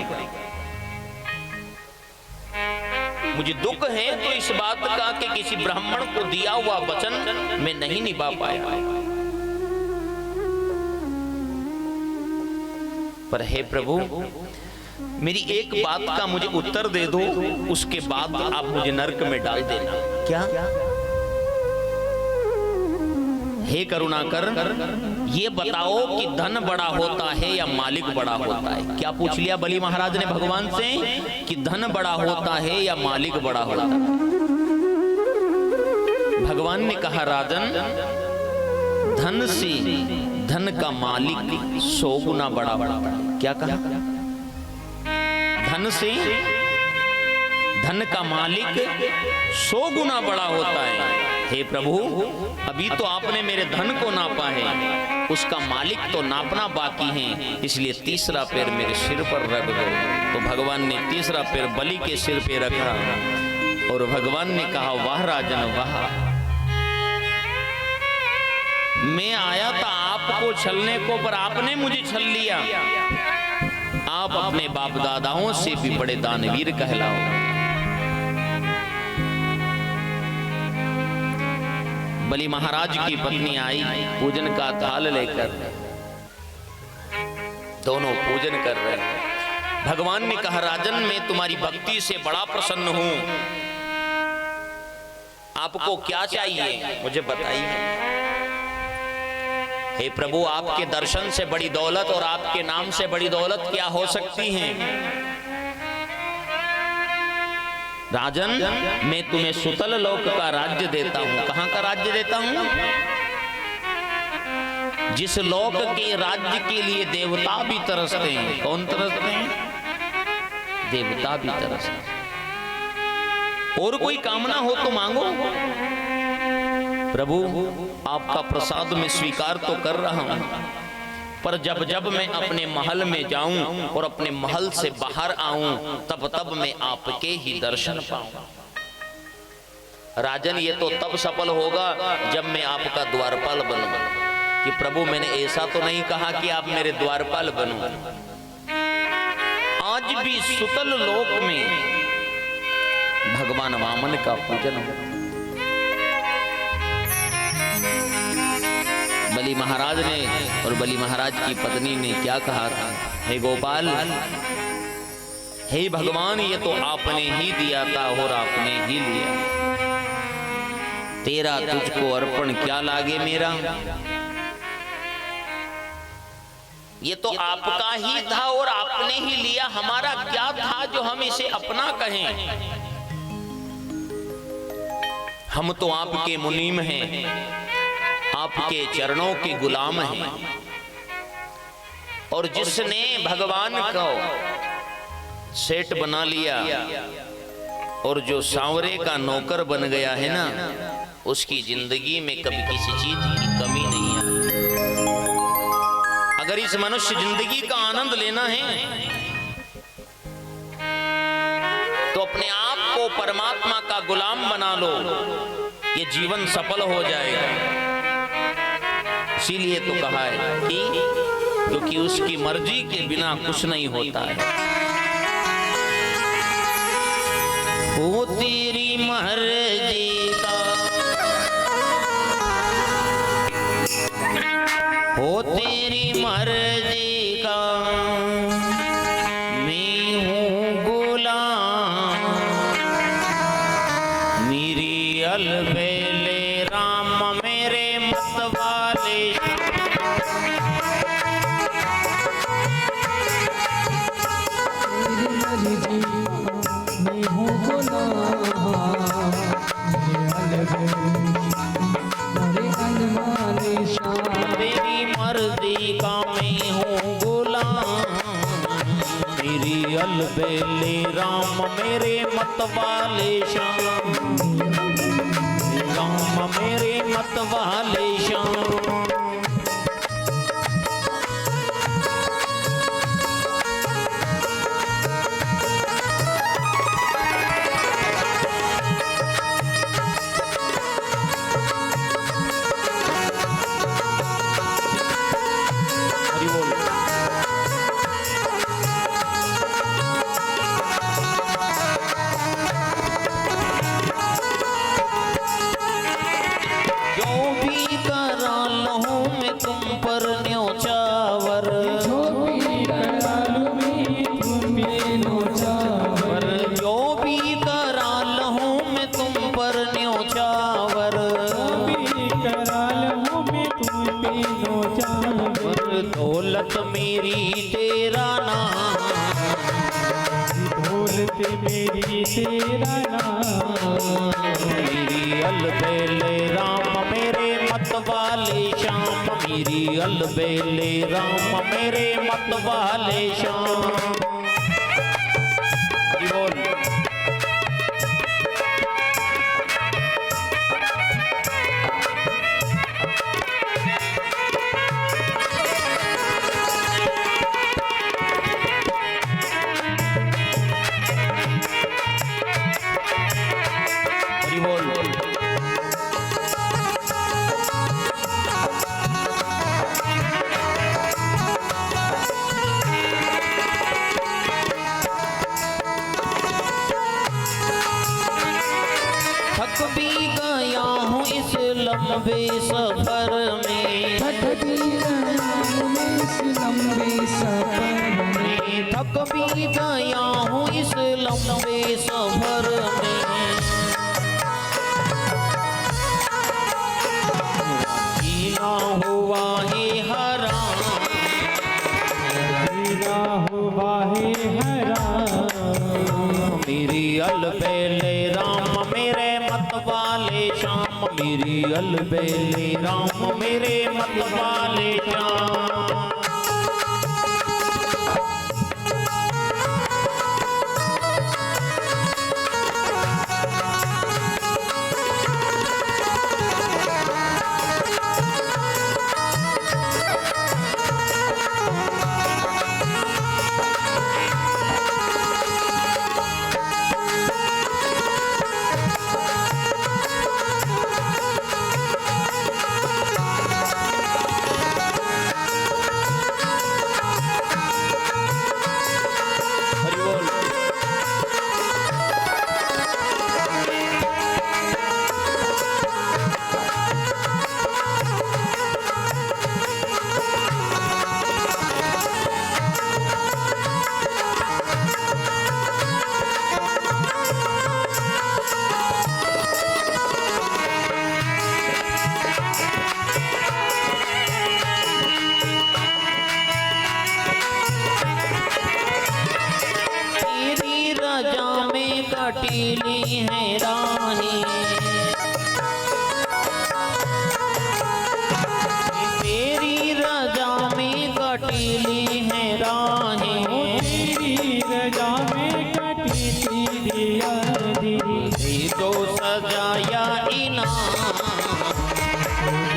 मुझे दुख है तो इस बात का कि किसी ब्राह्मण को दिया हुआ वचन मैं नहीं निभा पाया। पर हे प्रभु मेरी एक बात का मुझे उत्तर दे दो, उसके बाद आप मुझे नरक में डाल देना। क्या? हे करुणाकर ये बताओ कि धन बड़ा होता है या मालिक बड़ा होता है? क्या पूछ लिया बलि महाराज ने भगवान से कि धन बड़ा होता है या मालिक बड़ा होता है? भगवान ने कहा राजन धन से धन का मालिक 100 गुना बड़ा होता है। क्या कहा? धन से धन का मालिक 100 गुना बड़ा होता है। हे प्रभु अभी तो आपने मेरे धन को नापा है, उसका मालिक तो नापना बाकी है, इसलिए तीसरा पैर मेरे सिर पर रख दो। तो भगवान ने तीसरा पैर बलि के सिर पे रखा और भगवान ने कहा वाह राजन वाह, मैं आया था आपको छलने को पर आपने मुझे छल लिया। आप अपने बाप दादाओं से भी बड़े दानवीर कहलाओ। बलि महाराज की पत्नी आई पूजन का थाल लेकर, दोनों पूजन कर रहे हैं। भगवान ने कहा राजन मैं तुम्हारी भक्ति से बड़ा प्रसन्न हूं, आपको क्या चाहिए मुझे बताइए। हे प्रभु आपके दर्शन से बड़ी दौलत और आपके नाम से बड़ी दौलत क्या हो सकती है? राजन मैं तुम्हें सुतल लोक का राज्य देता हूं। कहां का राज्य देता हूं? जिस लोक के राज्य के लिए देवता भी तरसते हैं। कौन तरसते हैं? देवता भी तरसते हैं। और कोई कामना हो तो मांगो। प्रभु आपका प्रसाद मैं स्वीकार तो कर रहा हूं, पर जब जब मैं अपने महल में जाऊं और अपने महल से बाहर आऊं तब तब मैं आपके ही दर्शन पाऊं। राजन ये तो तब सफल होगा जब मैं आपका द्वारपाल बनूं। कि प्रभु मैंने ऐसा तो नहीं कहा कि आप मेरे द्वारपाल बनो। आज भी सुतल लोक में भगवान वामन का पूजन हो। बलि महाराज ने और बलि महाराज की पत्नी ने क्या कहा था? हे गोपाल, हे भगवान ये तो आपने ही दिया था और आपने ही लिया, तेरा तुझको अर्पण क्या लागे मेरा। ये तो आपका ही था और आपने ही लिया, हमारा क्या था जो हम इसे अपना कहें। हम तो आपके मुनीम हैं, आपके चरणों के गुलाम हैं। और जिसने भगवान को सेठ बना लिया और जो सांवरे का नौकर बन गया है ना, उसकी जिंदगी में कभी किसी चीज की कमी नहीं है। अगर इस मनुष्य जिंदगी का आनंद लेना है तो अपने आप को परमात्मा का गुलाम बना लो, ये जीवन सफल हो जाएगा। इसीलिए तो कहा है कि क्योंकि उसकी मर्जी के बिना कुछ नहीं होता है। वो तेरी मर्जी का, वो तेरी मर्जी का मैं हूँ गुलाम, मेरी अलबेले राम मेरे मतवाले। मत वाले श्याम, राम मेरे मत वाले श्याम। दौलत मेरी तेरा नाम, दौलत मेरी तेरा नाम, मेरी अलबेले राम मेरे मत वाले श्याम, मेरी अलबेले राम मेरे मत वाले श्याम। बोल लंबे सफर में, थक भी गया हूँ इस लंबे सफर में, थक भी गया हूँ इस लंबे सफर में। जीना हुआ है हराम, जीना हुआ है हराम, मेरी अलबेले राम मेरे मत वाले श्याम, मेरी अलबेले राम मेरे मत वाले श्याम। कटीली है रानी, तेरी रजा में कटीली है रानी, तेरी रजा में कटीली दिया दी, दे दो सजाया इनाम,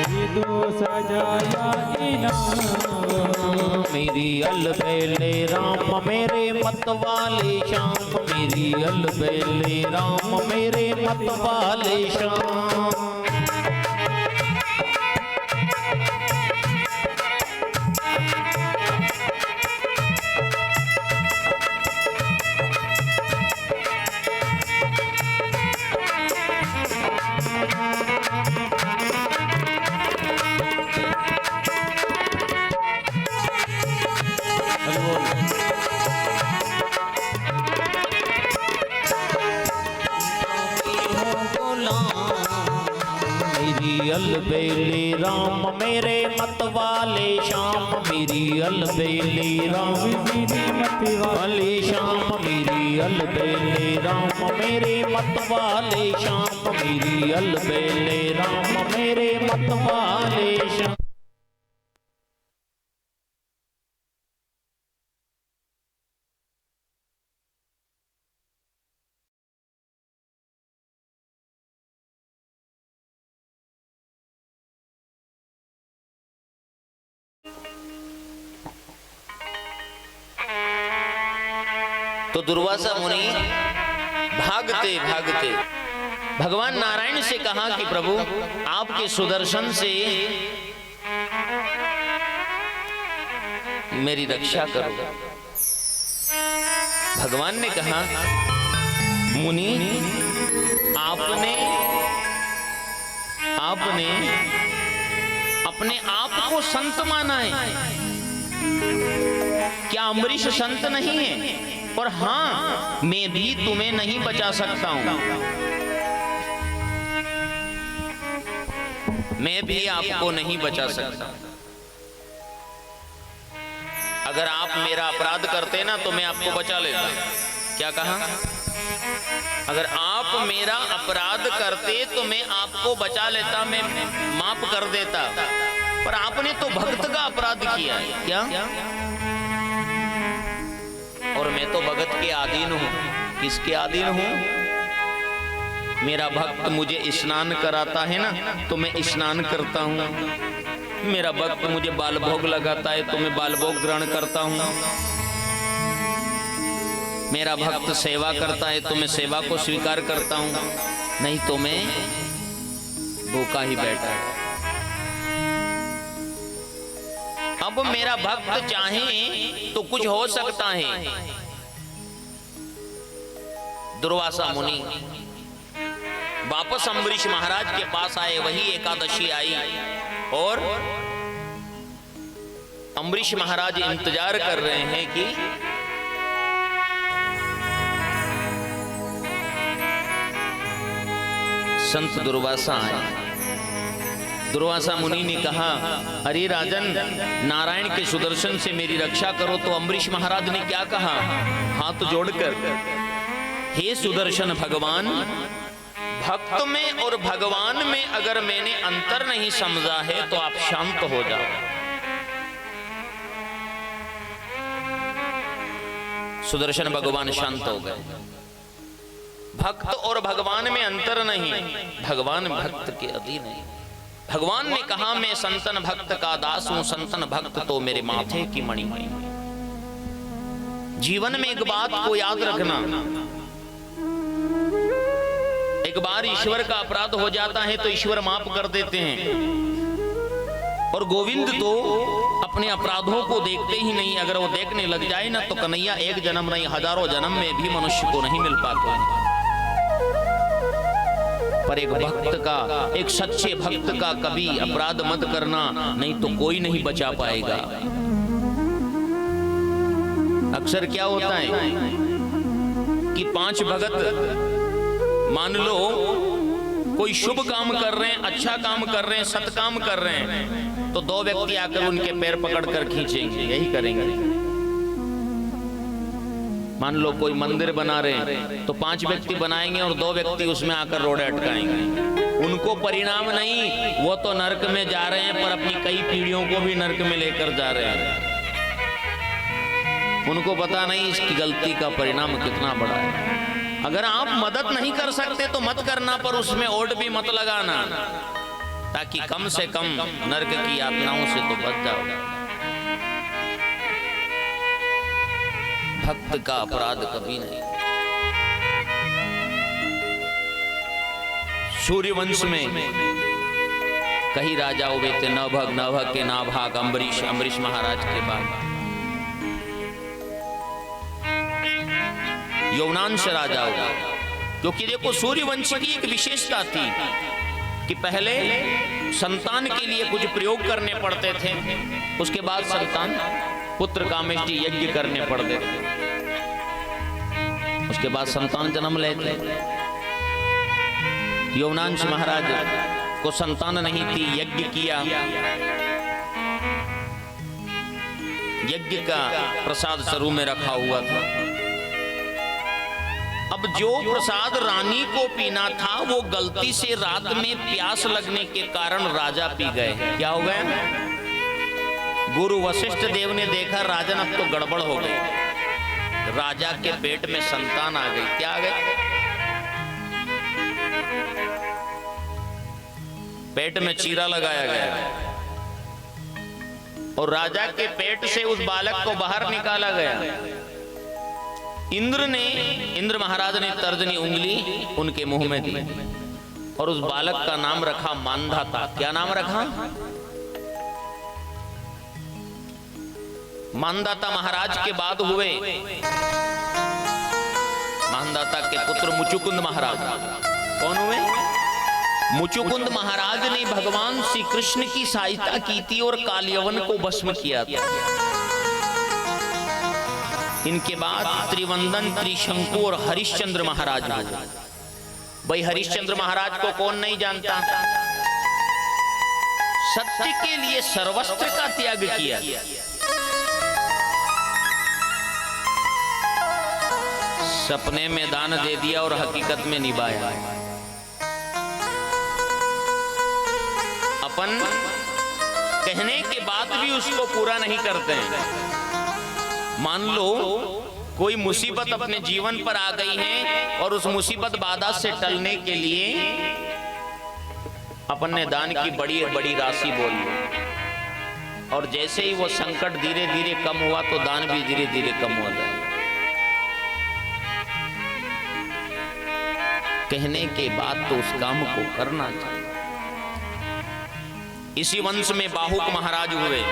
दे दो सजाया इनाम, मेरी अलबेले राम मेरे मत वाले श्याम, मेरी अलबेले राम मेरे मत वाले श्याम। मेरी अलबेले राम मेरे मत वाले श्याम, मेरी अलबेले राम मेरी मत वाले श्याम, मेरी अलबेले राम मेरे मत वाले श्याम, मेरी अलबेले राम मेरे मत वाले श्याम। तो दुर्वासा मुनि भागते भागते भगवान नारायण से कहा कि प्रभु आपके सुदर्शन से मेरी रक्षा करो। भगवान ने कहा मुनि आपने अपने आप को संत माना है, क्या अम्बरीश संत नहीं है? और हां मैं भी तुम्हें नहीं बचा सकता हूं, मैं भी आपको नहीं बचा सकता। अगर आप मेरा अपराध करते ना तो मैं आपको बचा लेता। क्या कहा? अगर आप मेरा अपराध करते तो मैं आपको बचा लेता, मैं माफ कर देता। पर आपने तो भक्त का अपराध किया है। क्या? और मैं तो भगत के अधीन हूं। किसके अधीन हूं? मेरा भक्त मुझे स्नान कराता है ना तो मैं स्नान करता हूं। मेरा भक्त मुझे बाल भोग लगाता है तो मैं बाल भोग ग्रहण करता हूं। मेरा भक्त सेवा करता है तो मैं सेवा को स्वीकार करता हूं, नहीं तो मैं भूखा ही बैठा है। अब मेरा भक्त चाहे तो कुछ हो सकता है। दुर्वासा मुनि वापस अम्बरीश महाराज के पास आए। वही एकादशी आई और अम्बरीश महाराज इंतजार कर रहे हैं कि संत दुर्वासा आए। दुर्वासा मुनि ने कहा, अरे राजन, नारायण के सुदर्शन से मेरी रक्षा करो। तो अम्बरीश महाराज ने क्या कहा? हाथ जोड़कर, हे सुदर्शन भगवान, भक्त में और भगवान में अगर मैंने अंतर नहीं समझा है तो आप शांत हो जाओ। सुदर्शन भगवान शांत हो गए। भक्त और भगवान में अंतर नहीं, भगवान भक्त के अधीन है। भगवान ने कहा, मैं संतन भक्त का दास हूं, संतन भक्त तो मेरे माथे की मणि है। जीवन में एक बात को याद रखना, एक बार ईश्वर का अपराध हो जाता है तो ईश्वर माफ कर देते हैं। और गोविंद तो अपने अपराधों को देखते ही नहीं। अगर वो देखने लग जाए ना तो कन्हैया एक जन्म नहीं, हजारों जन्म में भी मनुष्य को नहीं मिल पाता। पर एक भक्त का, एक सच्चे भक्त का कभी अपराध मत करना, नहीं तो कोई नहीं बचा पाएगा। अक्सर क्या होता है कि 5 भगत, मान लो कोई शुभ काम कर रहे हैं, अच्छा काम कर रहे हैं, सत्काम कर रहे हैं, तो 2 व्यक्ति आकर उनके पैर पकड़कर खींचेंगे, यही करेंगे। मान लो कोई मंदिर बना रहे हैं तो 5 व्यक्ति बनाएंगे और 2 व्यक्ति उसमें आकर रोड़े अटकाएंगे। उनको परिणाम नहीं, वो तो नरक में जा रहे हैं पर अपनी कई पीढ़ियों को भी नरक में लेकर जा रहे हैं। उनको पता नहीं इसकी गलती का परिणाम कितना बड़ा है। अगर आप मदद नहीं कर सकते तो मत करना, पर उसमें ओट भी मत लगाना, ताकि कम से कम नरक की यातनाओं से तो बच जाओ। भक्त का अपराध कभी नहीं। सूर्यवंश में कई राजा हुए थे, नभग, नभग के नाभाग, अम्बरीश, अम्बरीश महाराज के बाद यौवनांश राजा हुआ। क्योंकि देखो सूर्यवंश की एक विशेषता थी कि पहले संतान के लिए कुछ प्रयोग करने पड़ते थे, उसके बाद संतान पुत्र कामेष्टि यज्ञ करने पड़ते थे, उसके बाद संतान जन्म लेते। यौवनांश महाराज को संतान नहीं थी, यज्ञ किया, यज्ञ का प्रसाद सरू में रखा हुआ था। अब जो प्रसाद रानी को पीना था वो गलती से रात में प्यास लगने के कारण राजा पी गए। क्या हो गया? गुरु वशिष्ठ देव ने देखा, राजन अब तो गड़बड़ हो गई। राजा के पेट में संतान आ गई। क्या आ गई? पेट में चीरा लगाया गया। और राजा के पेट से उस बालक को बाहर निकाला गया। इंद्र महाराज ने तर्जनी उंगली उनके मुंह में दी और उस बालक का नाम रखा मानधाता। क्या नाम रखा? मानधाता महाराज के बाद हुए मानधाता के पुत्र मुचुकुंद महाराज। कौन हुए? मुचुकुंद महाराज ने भगवान श्री कृष्ण की सहायता की थी और कालयवन को भस्म किया था। इनके बाद त्रिवंदन, त्रिशंकु और हरिश्चंद्र महाराज हुए। भाई हरिश्चंद्र महाराज को कौन नहीं जानता? सत्य के लिए सर्वस्त्र का त्याग किया। सपने में दान दे दिया और हकीकत में निभाया। अपन कहने के बाद भी उसको पूरा नहीं करते हैं। मान लो कोई मुसीबत अपने जीवन पर आ गई है और उस मुसीबत बाधा से टलने के लिए अपन ने दान की बड़ी बड़ी राशि बोली और जैसे ही वो संकट धीरे धीरे कम हुआ तो दान भी धीरे धीरे कम हो गया। कहने के बाद तो उस काम को करना चाहिए। इसी वंश में बाहुक महाराज हुए।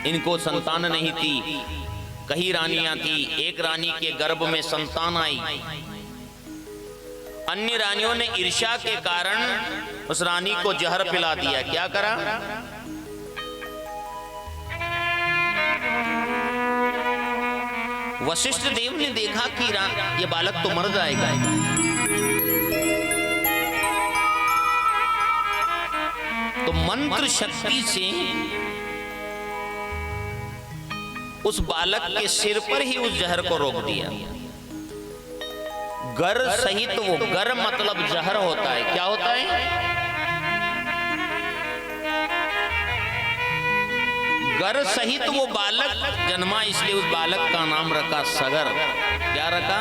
इनको संतान नहीं थी, कई रानियां थी। एक रानी के गर्भ में संतान आई। अन्य रानियों ने ईर्ष्या के कारण उस रानी को जहर पिला दिया। क्या करा? वशिष्ठ देव ने देखा कि ये बालक तो मर जाएगा। तो मंत्र शक्ति से उस बालक के सिर पर ही उस जहर को रोक दिया। गर सहित वो, गर मतलब जहर होता है। क्या होता है? गर सहित वो बालक जन्मा, इसलिए उस बालक का नाम रखा सगर। क्या रखा?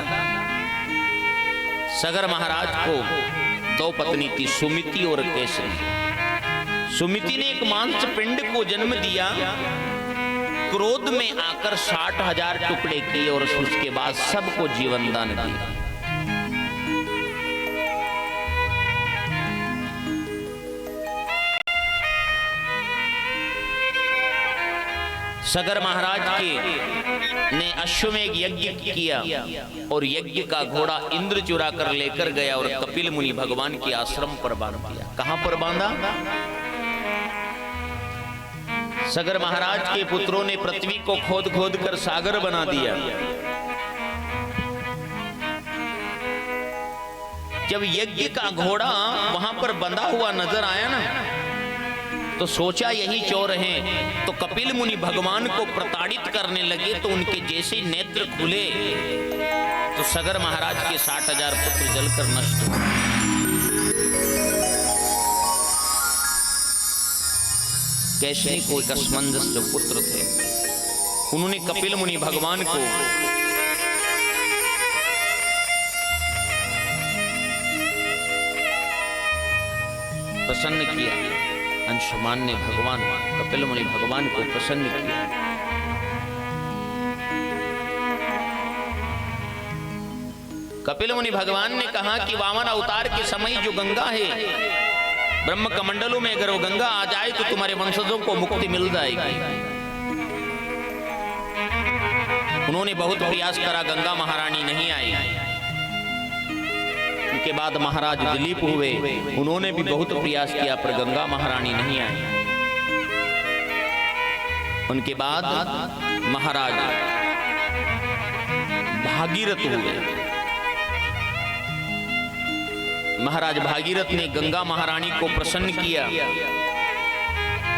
सगर महाराज को दो पत्नी थी, सुमिति और केसरी। सुमिति ने एक मांस पिंड को जन्म दिया। क्रोध में आकर 60,000 टुकड़े किए और उसके बाद सबको जीवन दान दिया। सगर महाराज के ने अश्वमेध यज्ञ किया और यज्ञ का घोड़ा इंद्र चुरा कर लेकर गया और कपिल मुनि भगवान के आश्रम पर बांध दिया। कहां पर बांधा? सगर महाराज के पुत्रों ने पृथ्वी को खोद खोद कर सागर बना दिया। जब यज्ञ का घोड़ा वहां पर बंधा हुआ नजर आया ना, तो सोचा यही चोर हैं। तो कपिल मुनि भगवान को प्रताड़ित करने लगे। तो उनके जैसे नेत्र खुले तो सगर महाराज के 60,000 पुत्र जलकर नष्ट हुए। कैसरी को एक असमंजस जो पुत्र थे, उन्होंने कपिल मुनि भगवान को प्रसन्न किया। अंशुमान ने भगवान कपिल मुनि भगवान को प्रसन्न किया। कपिल मुनि भगवान ने कहा कि वामन अवतार के समय जो गंगा है ब्रह्म कमंडलों में, अगर वो गंगा आ जाए तो तुम्हारे वंशजों को मुक्ति मिल जाएगी। उन्होंने बहुत प्रयास करा, गंगा महारानी नहीं आई। उनके बाद महाराज दिलीप हुए, उन्होंने भी बहुत प्रयास किया पर गंगा महारानी नहीं आई। उनके बाद महाराज भागीरथ हुए। महाराज भागीरथ ने गंगा महारानी को प्रसन्न किया।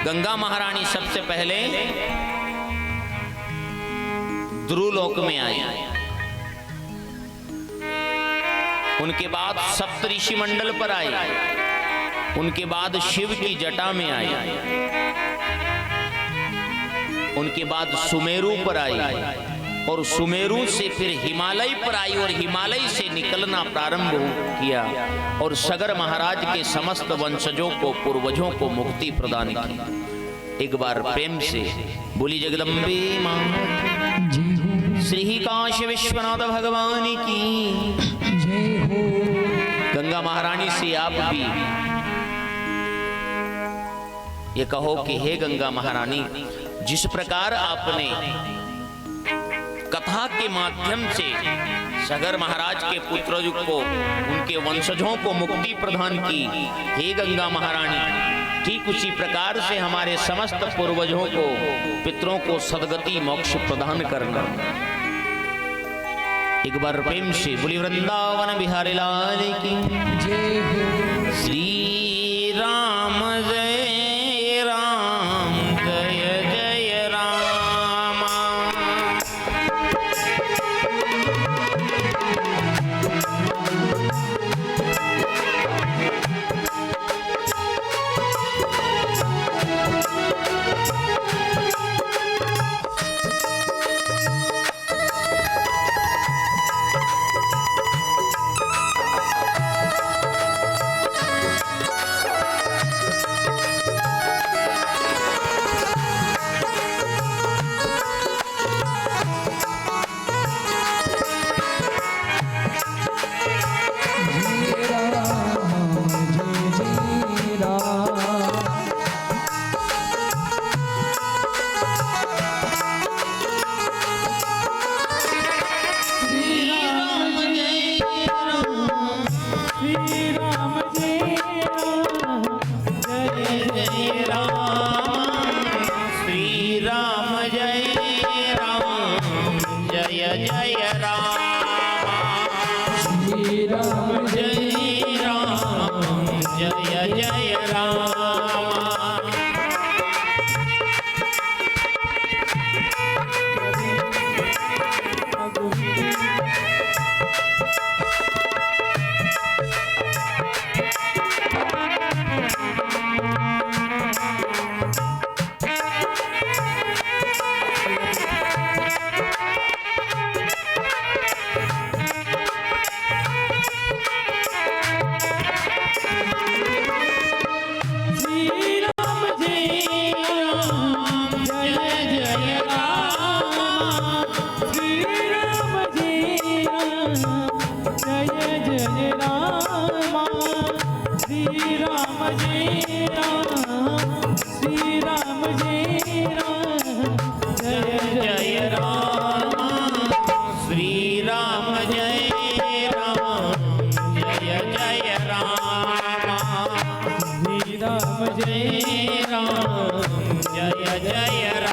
गंगा महारानी सबसे पहले ध्रुवलोक में आई। उनके बाद सप्त ऋषि मंडल पर आई। उनके बाद शिव की जटा में आई। उनके बाद सुमेरु पर आई और सुमेरु से फिर हिमालय पर आई और हिमालय से निकलना प्रारंभ किया और सगर महाराज के समस्त वंशजों को, पूर्वजों को मुक्ति प्रदान की। एक बार प्रेम से बोली जगदम्बे मां जय हो श्री काशी विश्वनाथ भगवान की जय हो गंगा महारानी से आप भी ये कहो कि हे गंगा महारानी, जिस प्रकार आपने कथा के माध्यम से सगर महाराज के पुत्र को, उनके वंशजों को मुक्ति प्रदान की, हे गंगा महारानी ठीक उसी प्रकार से हमारे समस्त पूर्वजों को, पितरों को सदगति मोक्ष प्रदान करना। एक बार प्रेम से बोली वृंदावन बिहारी लाल की जय हो श्री राम जय राम जय जय राम। जय राम जय जय राम श्री राम जय राम श्री राम जय राम जय जय राम श्री राम जय राम जय जय राम। श्री राम जय राम जय जय राम। श्री राम जय राम जय जय राम श्री राम जय राम जय जय राम श्री राम जय राम श्री राम जय राम जय जय राम श्री राम जय राम जय जय राम।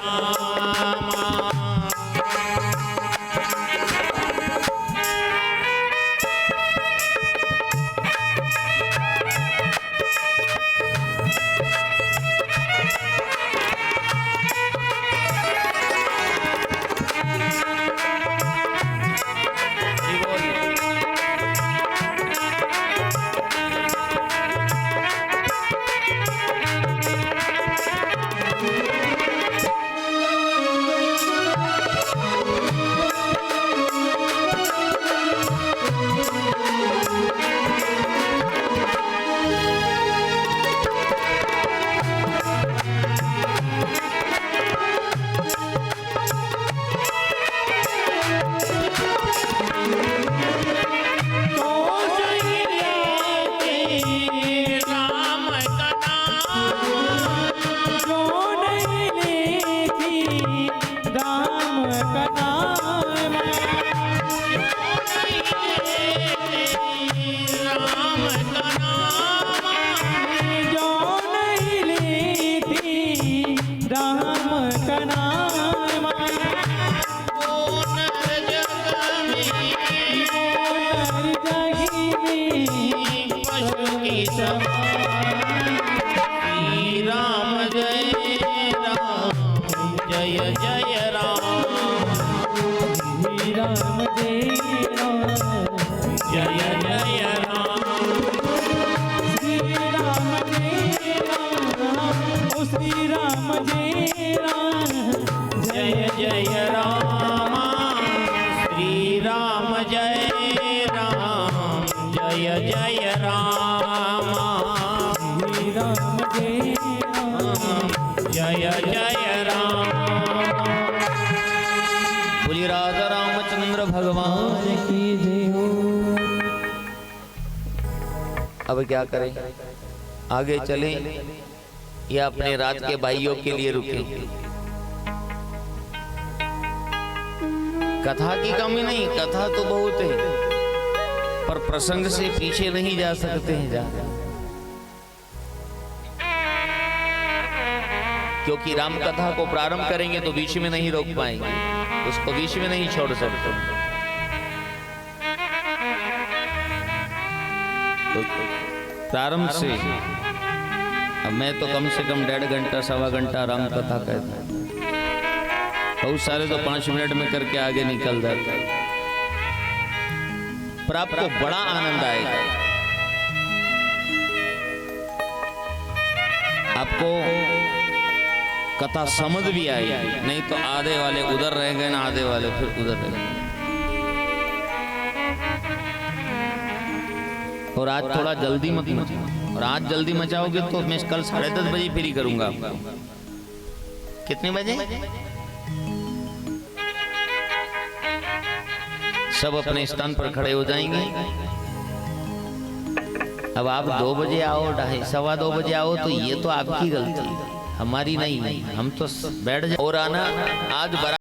श्री राम जय राम जय जय राम। श्री राम जय राम जय जय राम। श्री राम जय राम जय जय राम। श्री राम जय राम ओ श्री राम जय राम जय जय राम। श्री राम जय राम जय जय राम। श्री राम जय राम जय जय जय राम। बोली राजा रामचंद्र भगवान की जय हो। अब क्या करें, आगे चलें या अपने रात के भाइयों के लिए रुके? कथा की कमी नहीं, कथा तो बहुत है, पर प्रसंग से पीछे नहीं जा सकते हैं जा, क्योंकि राम कथा को प्रारंभ करेंगे तो बीच में नहीं रोक पाएंगे, उसको बीच में नहीं छोड़ सकते। तो प्रारंभ से अब मैं तो कम से कम 1.5 घंटा 1.25 घंटा राम कथा कहता हूं, बहुत सारे तो 5 मिनट में करके आगे निकल जाते हैं, पर आपको बड़ा आनंद आएगा। आपको कथा समझ भी आएगी, नहीं तो आधे वाले उधर रह गए ना, आधे वाले फिर उधर रह गए। और आज थोड़ा जल्दी मत मचाओ, और आज जल्दी मचाओगे तो मैं कल 10:30 बजे फ्री करूंगा आपको। कितने बजे? सब अपने स्थान पर खड़े हो जाएंगे। अब आप 2 बजे आओ, 2:30 सवा 2 बजे आओ तो ये तो आपकी गलती, हमारी नहीं। हम तो बैठ जाए और आना आज बरा